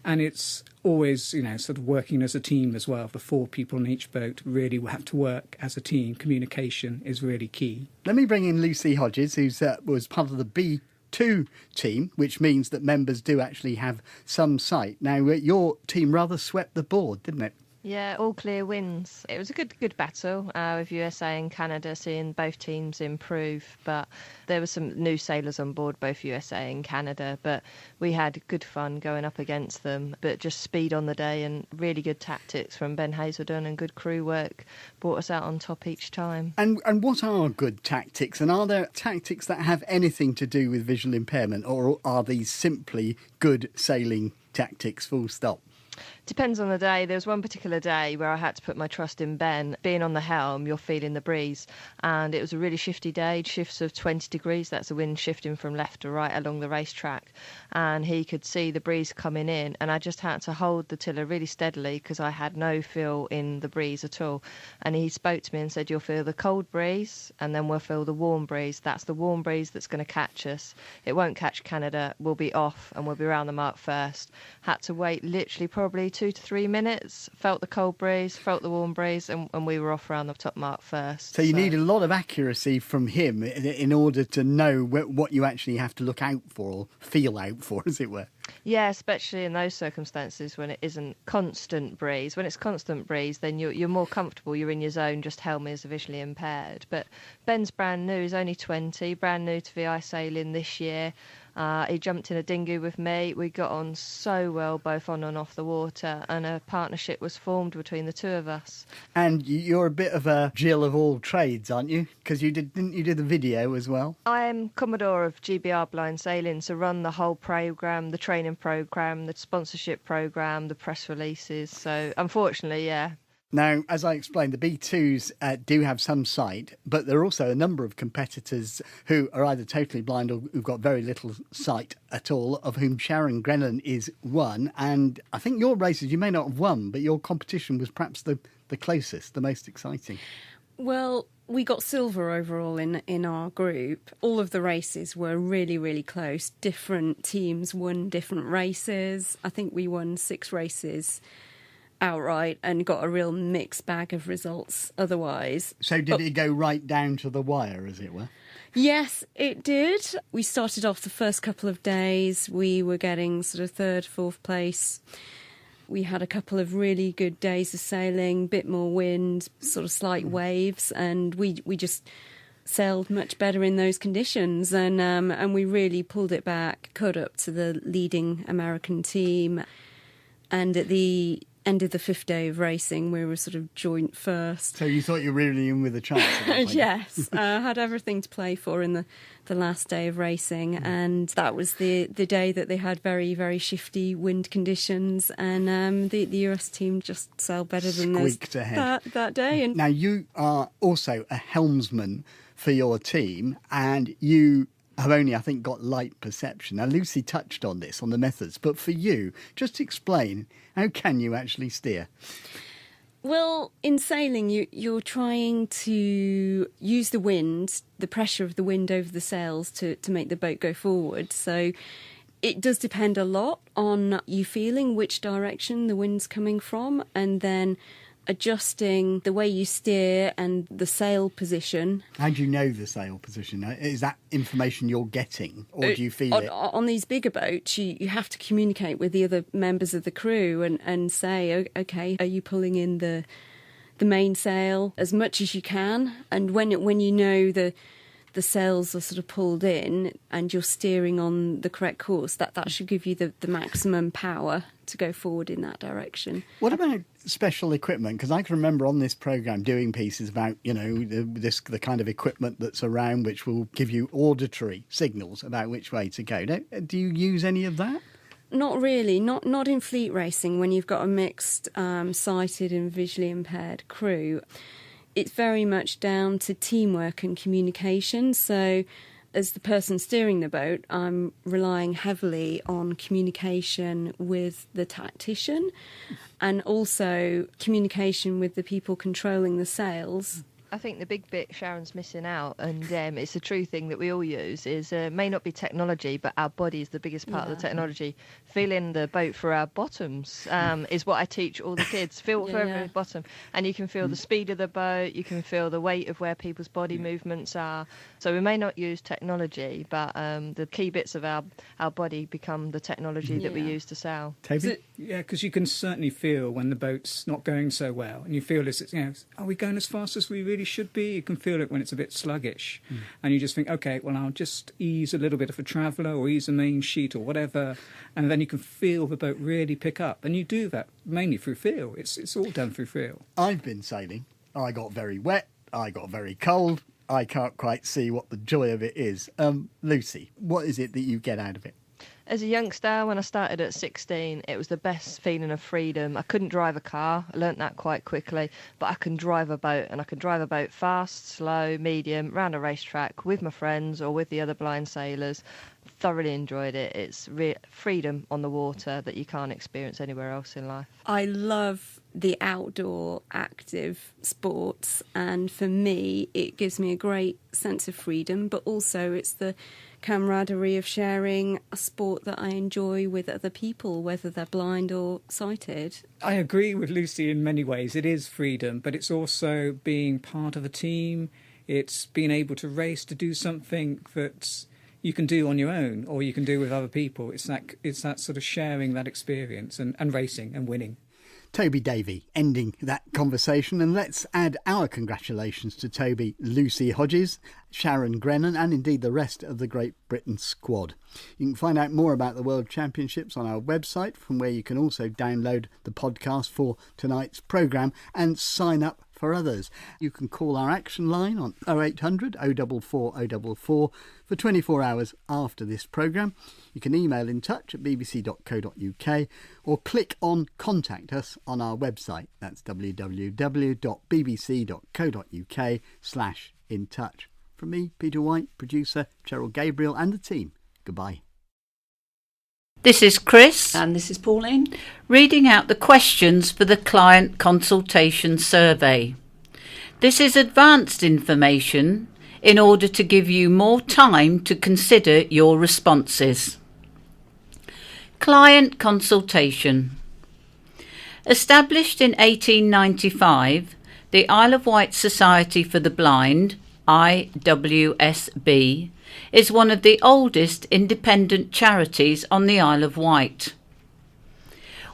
And it's always, sort of working as a team as well. The 4 people on each boat really have to work as a team. Communication is really key. Let me bring in Lucy Hodges, who was part of the B2 team, which means that members do actually have some sight. Now, your team rather swept the board, didn't it? Yeah, all clear wins. It was a good battle with USA and Canada, seeing both teams improve. But there were some new sailors on board, both USA and Canada. But we had good fun going up against them. But just speed on the day and really good tactics from Ben Hazelden and good crew work brought us out on top each time. And what are good tactics? And are there tactics that have anything to do with visual impairment, or are these simply good sailing tactics, full stop? Depends on the day. There was one particular day where I had to put my trust in Ben. Being on the helm, you're feeling the breeze. And it was a really shifty day, shifts of 20 degrees. That's the wind shifting from left to right along the racetrack. And he could see the breeze coming in. And I just had to hold the tiller really steadily because I had no feel in the breeze at all. And he spoke to me and said, you'll feel the cold breeze and then we'll feel the warm breeze. That's the warm breeze that's going to catch us. It won't catch Canada. We'll be off and we'll be around the mark first. Had to wait literally probably 2 to 3 minutes, felt the cold breeze, felt the warm breeze, and we were off around the top mark first. So you need a lot of accuracy from him in order to know what you actually have to look out for, or feel out for, as it were. Yeah, especially in those circumstances when it isn't constant breeze. When it's constant breeze, then you're more comfortable, you're in your zone, just Helmy is visually impaired. But Ben's brand new, he's only 20, brand new to VI sailing this year. He jumped in a dinghy with me. We got on so well, both on and off the water, and a partnership was formed between the 2 of us. And you're a bit of a Jill of all trades, aren't you? Because didn't you do the video as well? I am Commodore of GBR Blind Sailing, so run the whole programme, the training programme, the sponsorship programme, the press releases. So unfortunately, yeah. Now, as I explained, the B2s do have some sight, but there are also a number of competitors who are either totally blind or who've got very little sight at all, of whom Sharon Grennan is one. And I think your races, you may not have won, but your competition was perhaps the closest, the most exciting. Well, we got silver overall in our group. All of the races were really, really close. Different teams won different races. I think we won 6 races outright and got a real mixed bag of results otherwise. So did it go right down to the wire, as it were? Yes, it did. We started off the first couple of days. We were getting sort of 3rd, 4th place. We had a couple of really good days of sailing, bit more wind, sort of slight waves, and we just sailed much better in those conditions, and we really pulled it back, caught up to the leading American team. And at the end of the 5th day of racing, we were sort of joint first. So you thought you were really in with a chance at that point? Yes, had everything to play for in the last day of racing, and that was the day that they had very, very shifty wind conditions, and the US team just sailed better than Squeaked ahead that day. And now you are also a helmsman for your team, and you have only, I think, got light perception. Now, Lucy touched on this, on the methods, but for you, just explain, how can you actually steer? Well, in sailing, you're trying to use the wind, the pressure of the wind over the sails to make the boat go forward. So it does depend a lot on you feeling which direction the wind's coming from, and then adjusting the way you steer and the sail position. How do you know the sail position? Is that information you're getting, or do you feel it? On these bigger boats, you have to communicate with the other members of the crew and say, OK, are you pulling in the mainsail as much as you can? And when you know the sails are sort of pulled in and you're steering on the correct course, that should give you the maximum power to go forward in that direction. What about special equipment? Because I can remember on this programme doing pieces about, the kind of equipment that's around which will give you auditory signals about which way to go. Do you use any of that? Not really, not in fleet racing when you've got a mixed sighted and visually impaired crew. It's very much down to teamwork and communication. So as the person steering the boat, I'm relying heavily on communication with the tactician and also communication with the people controlling the sails. I think the big bit Sharon's missing out, and it's a true thing that we all use, is may not be technology, but our body is the biggest part of the technology. Feeling the boat for our bottoms is what I teach all the kids. Feel for every bottom, and you can feel the speed of the boat, you can feel the weight of where people's body movements are. So we may not use technology, but the key bits of our body become the technology that we use to sail. Toby? Yeah, because you can certainly feel when the boat's not going so well, and you feel are we going as fast as we really should be? You can feel it when it's a bit sluggish, and you just think, okay, well, I'll just ease a little bit of a traveller or ease a main sheet or whatever, and then you can feel the boat really pick up, and you do that mainly through feel. It's all done through feel. I've been sailing. I got very wet. I got very cold. I can't quite see what the joy of it is. Lucy, what is it that you get out of it? As a youngster, when I started at 16, it was the best feeling of freedom. I couldn't drive a car. I learnt that quite quickly. But I can drive a boat, and I can drive a boat fast, slow, medium, round a racetrack with my friends or with the other blind sailors. Thoroughly enjoyed it. It's freedom on the water that you can't experience anywhere else in life. I love the outdoor active sports, and for me it gives me a great sense of freedom, but also it's the camaraderie of sharing a sport that I enjoy with other people, whether they're blind or sighted. I agree with Lucy in many ways. It is freedom, but it's also being part of a team. It's being able to race, to do something that you can do on your own or you can do with other people. It's that sort of sharing that experience and racing and winning. Toby Davey ending that conversation, and let's add our congratulations to Toby, Lucy Hodges, Sharon Grennan and indeed the rest of the Great Britain squad. You can find out more about the World Championships on our website, from where you can also download the podcast for tonight's programme and sign up for others. You can call our action line on 0800 044 044 for 24 hours after this programme. You can email in touch at bbc.co.uk or click on Contact Us on our website. That's www.bbc.co.uk/in-touch. From me, Peter Wight, producer Cheryl Gabriel and the team, goodbye. This is Chris. And this is Pauline. Reading out the questions for the client consultation survey. This is advanced information in order to give you more time to consider your responses. Client consultation. Established in 1895, the Isle of Wight Society for the Blind, IWSB, is one of the oldest independent charities on the Isle of Wight.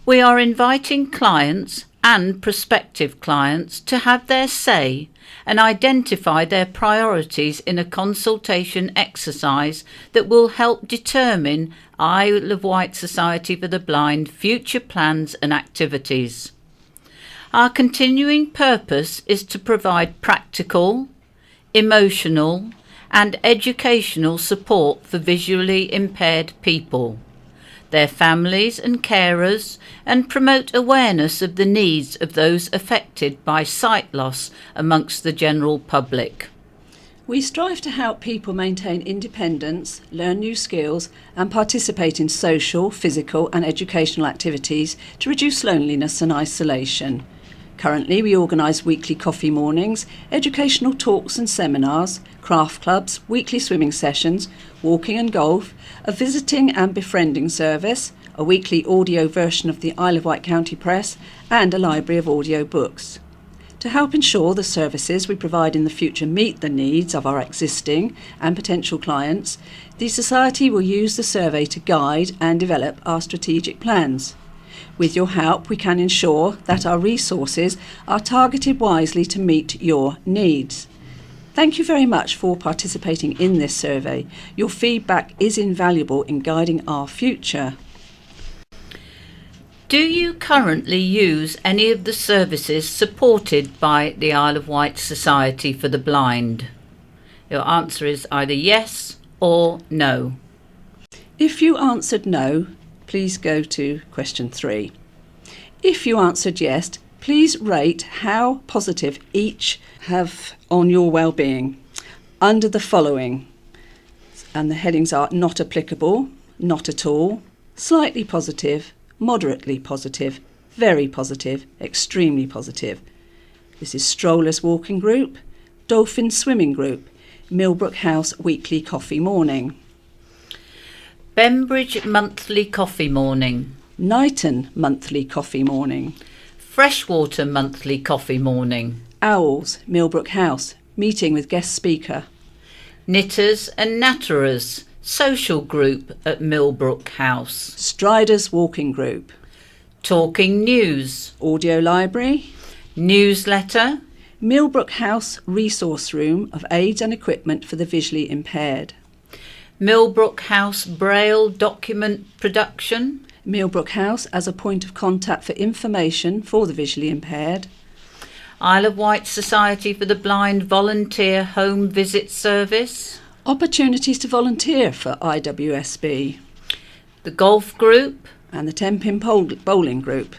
We are inviting clients and prospective clients to have their say and identify their priorities in a consultation exercise that will help determine Isle of Wight Society for the Blind future plans and activities. Our continuing purpose is to provide practical, emotional and educational support for visually impaired people, their families and carers, and promote awareness of the needs of those affected by sight loss amongst the general public. We strive to help people maintain independence, learn new skills and participate in social, physical and educational activities to reduce loneliness and isolation. Currently, we organise weekly coffee mornings, educational talks and seminars, craft clubs, weekly swimming sessions, walking and golf, a visiting and befriending service, a weekly audio version of the Isle of Wight County Press, and a library of audio books. To help ensure the services we provide in the future meet the needs of our existing and potential clients, the Society will use the survey to guide and develop our strategic plans. With your help, we can ensure that our resources are targeted wisely to meet your needs. Thank you very much for participating in this survey. Your feedback is invaluable in guiding our future. Do you currently use any of the services supported by the Isle of Wight Society for the Blind? Your answer is either yes or no. If you answered no, please go to question 3. If you answered yes, please rate how positive each have on your well-being under the following. And the headings are not applicable, not at all, slightly positive, moderately positive, very positive, extremely positive. This is Strollers Walking Group, Dolphin Swimming Group, Millbrook House Weekly Coffee Morning, Bembridge Monthly Coffee Morning, Knighton Monthly Coffee Morning, Freshwater Monthly Coffee Morning, Owls Millbrook House Meeting with Guest Speaker, Knitters and Natterers Social Group at Millbrook House, Striders Walking Group, Talking News, Audio Library, Newsletter, Millbrook House Resource Room of Aids and Equipment for the Visually Impaired, Millbrook House Braille Document Production, Millbrook House as a point of contact for information for the visually impaired, Isle of Wight Society for the Blind Volunteer Home Visit Service, opportunities to volunteer for IWSB, the Golf Group and the Tenpin Bowling Group.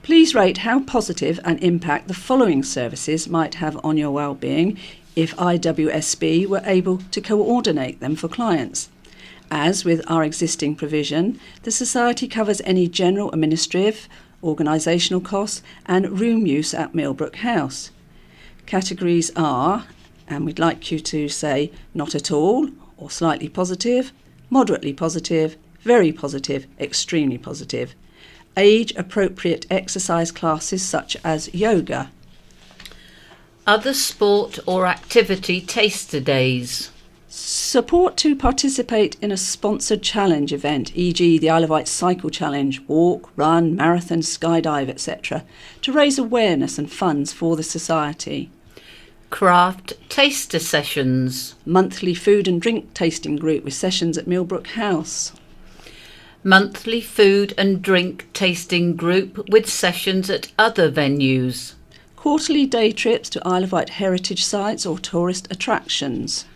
Please rate how positive an impact the following services might have on your well-being if IWSB were able to coordinate them for clients. As with our existing provision, the Society covers any general administrative, organisational costs and room use at Millbrook House. Categories are, and we'd like you to say not at all, or slightly positive, moderately positive, very positive, extremely positive. Age-appropriate exercise classes such as yoga. Other sport or activity taster days. Support to participate in a sponsored challenge event, e.g. the Isle of Wight Cycle Challenge, walk, run, marathon, skydive, etc., to raise awareness and funds for the Society. Craft taster sessions. Monthly food and drink tasting group with sessions at Millbrook House. Monthly food and drink tasting group with sessions at other venues. Quarterly day trips to Isle of Wight heritage sites or tourist attractions.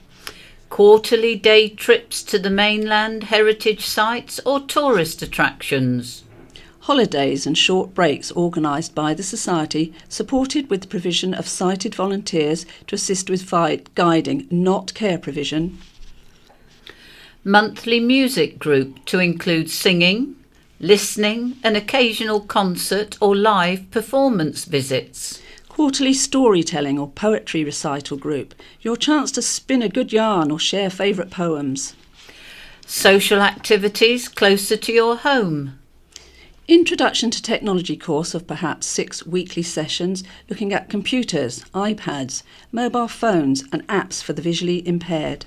Quarterly day trips to the mainland heritage sites or tourist attractions. Holidays and short breaks organised by the Society, supported with the provision of sighted volunteers to assist with guiding, not care provision. Monthly music group to include singing, listening, an occasional concert or live performance visits. Quarterly storytelling or poetry recital group, your chance to spin a good yarn or share favourite poems. Social activities closer to your home. Introduction to Technology course of perhaps 6 weekly sessions looking at computers, iPads, mobile phones and apps for the visually impaired.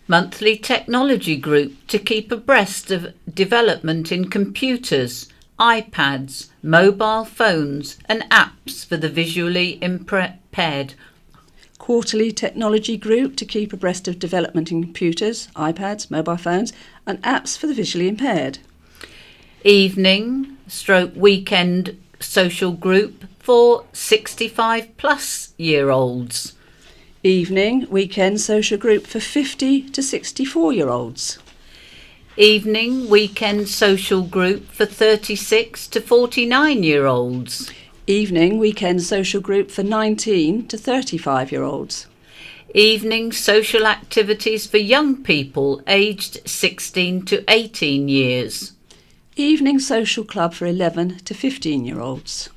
Monthly technology group to keep abreast of development in computers, iPads, mobile phones and apps for the visually impaired. Quarterly technology group to keep abreast of development in computers, iPads, mobile phones and apps for the visually impaired. Evening/weekend social group for 65 plus year olds. Evening weekend social group for 50 to 64-year-olds. Evening weekend social group for 36 to 49-year-olds. Evening weekend social group for 19 to 35-year-olds. Evening social activities for young people aged 16 to 18 years. Evening social club for 11 to 15-year-olds.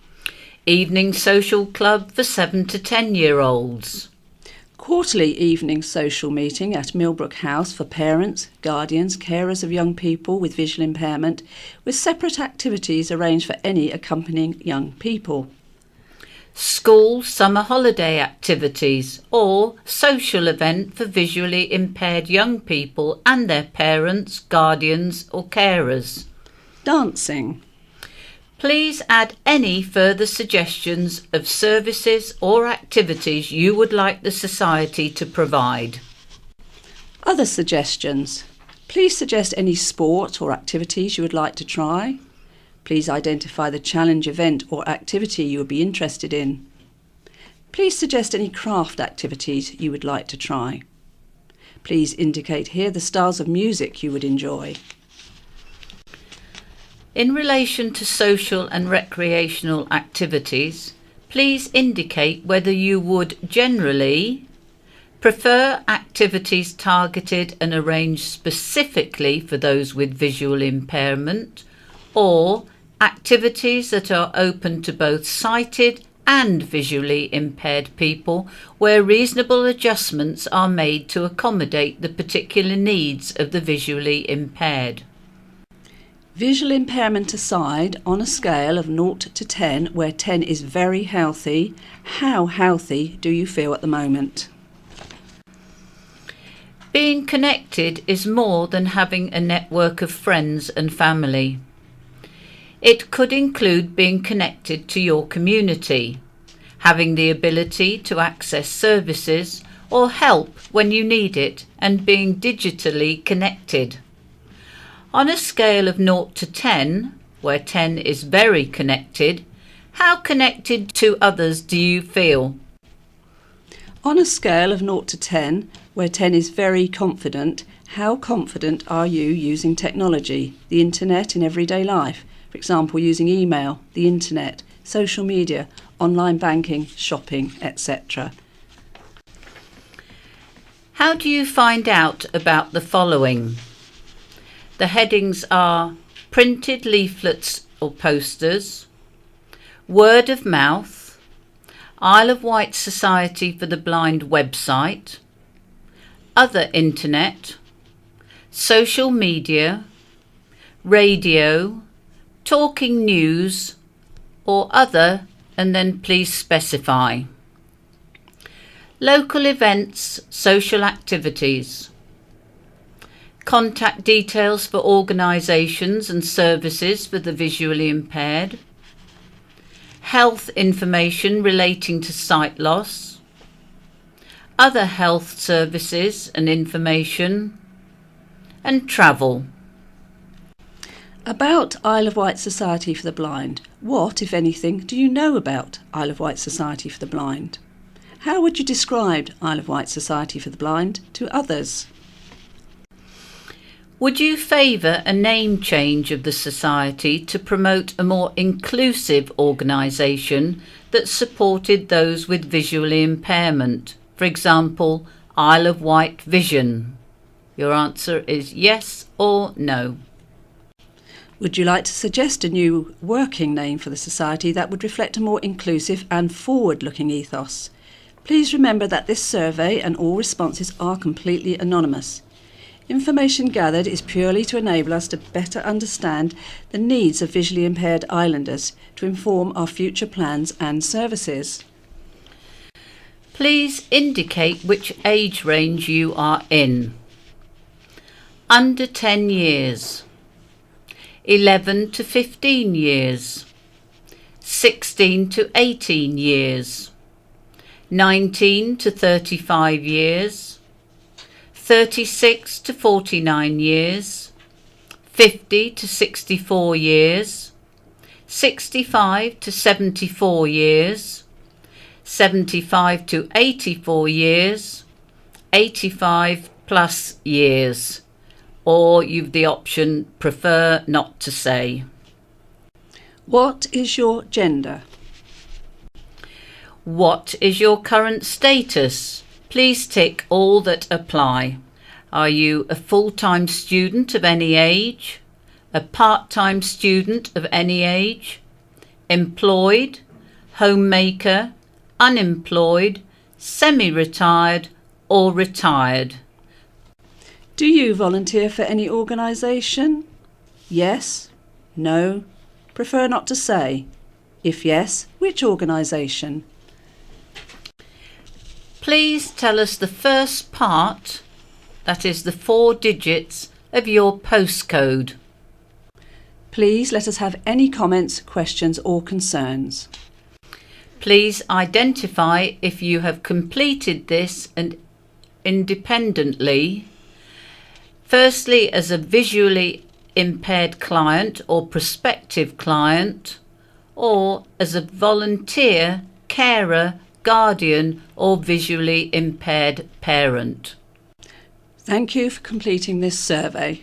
Evening social club for 7 to 10-year-olds. Quarterly evening social meeting at Millbrook House for parents, guardians, carers of young people with visual impairment, with separate activities arranged for any accompanying young people. School summer holiday activities or social event for visually impaired young people and their parents, guardians or carers. Dancing. Please add any further suggestions of services or activities you would like the Society to provide. Other suggestions. Please suggest any sport or activities you would like to try. Please identify the challenge event or activity you would be interested in. Please suggest any craft activities you would like to try. Please indicate here the styles of music you would enjoy. In relation to social and recreational activities, please indicate whether you would generally prefer activities targeted and arranged specifically for those with visual impairment, or activities that are open to both sighted and visually impaired people where reasonable adjustments are made to accommodate the particular needs of the visually impaired. Visual impairment aside, on a scale of 0 to 10, where 10 is very healthy, how healthy do you feel at the moment? Being connected is more than having a network of friends and family. It could include being connected to your community, having the ability to access services or help when you need it, and being digitally connected. On a scale of 0 to 10, where 10 is very connected, how connected to others do you feel? On a scale of 0 to 10, where 10 is very confident, how confident are you using technology, the internet in everyday life? For example, using email, the internet, social media, online banking, shopping, etc. How do you find out about the following? The headings are printed leaflets or posters, word of mouth, Isle of Wight Society for the Blind website, other internet, social media, radio, talking news, or other, and then please specify. Local events, social activities. Contact details for organisations and services for the visually impaired. Health information relating to sight loss. Other health services and information. And travel. About Isle of Wight Society for the Blind. What, if anything, do you know about Isle of Wight Society for the Blind? How would you describe Isle of Wight Society for the Blind to others? Would you favour a name change of the Society to promote a more inclusive organisation that supported those with visual impairment? For example, Isle of Wight Vision. Your answer is yes or no. Would you like to suggest a new working name for the Society that would reflect a more inclusive and forward-looking ethos? Please remember that this survey and all responses are completely anonymous. Information gathered is purely to enable us to better understand the needs of visually impaired islanders to inform our future plans and services. Please indicate which age range you are in. Under 10 years, 11 to 15 years, 16 to 18 years, 19 to 35 years, 36 to 49 years, 50 to 64 years, 65 to 74 years, 75 to 84 years, 85 plus years, or you've the option prefer not to say. What is your gender? What is your current status? Please tick all that apply. Are you a full-time student of any age? A part-time student of any age? Employed? Homemaker? Unemployed? Semi-retired? Or retired? Do you volunteer for any organisation? Yes? No? Prefer not to say? If yes, which organisation? Please tell us the first part, that is the 4 digits, of your postcode. Please let us have any comments, questions or concerns. Please identify if you have completed this and independently. Firstly, as a visually impaired client or prospective client, or as a volunteer, carer, guardian or visually impaired parent. Thank you for completing this survey.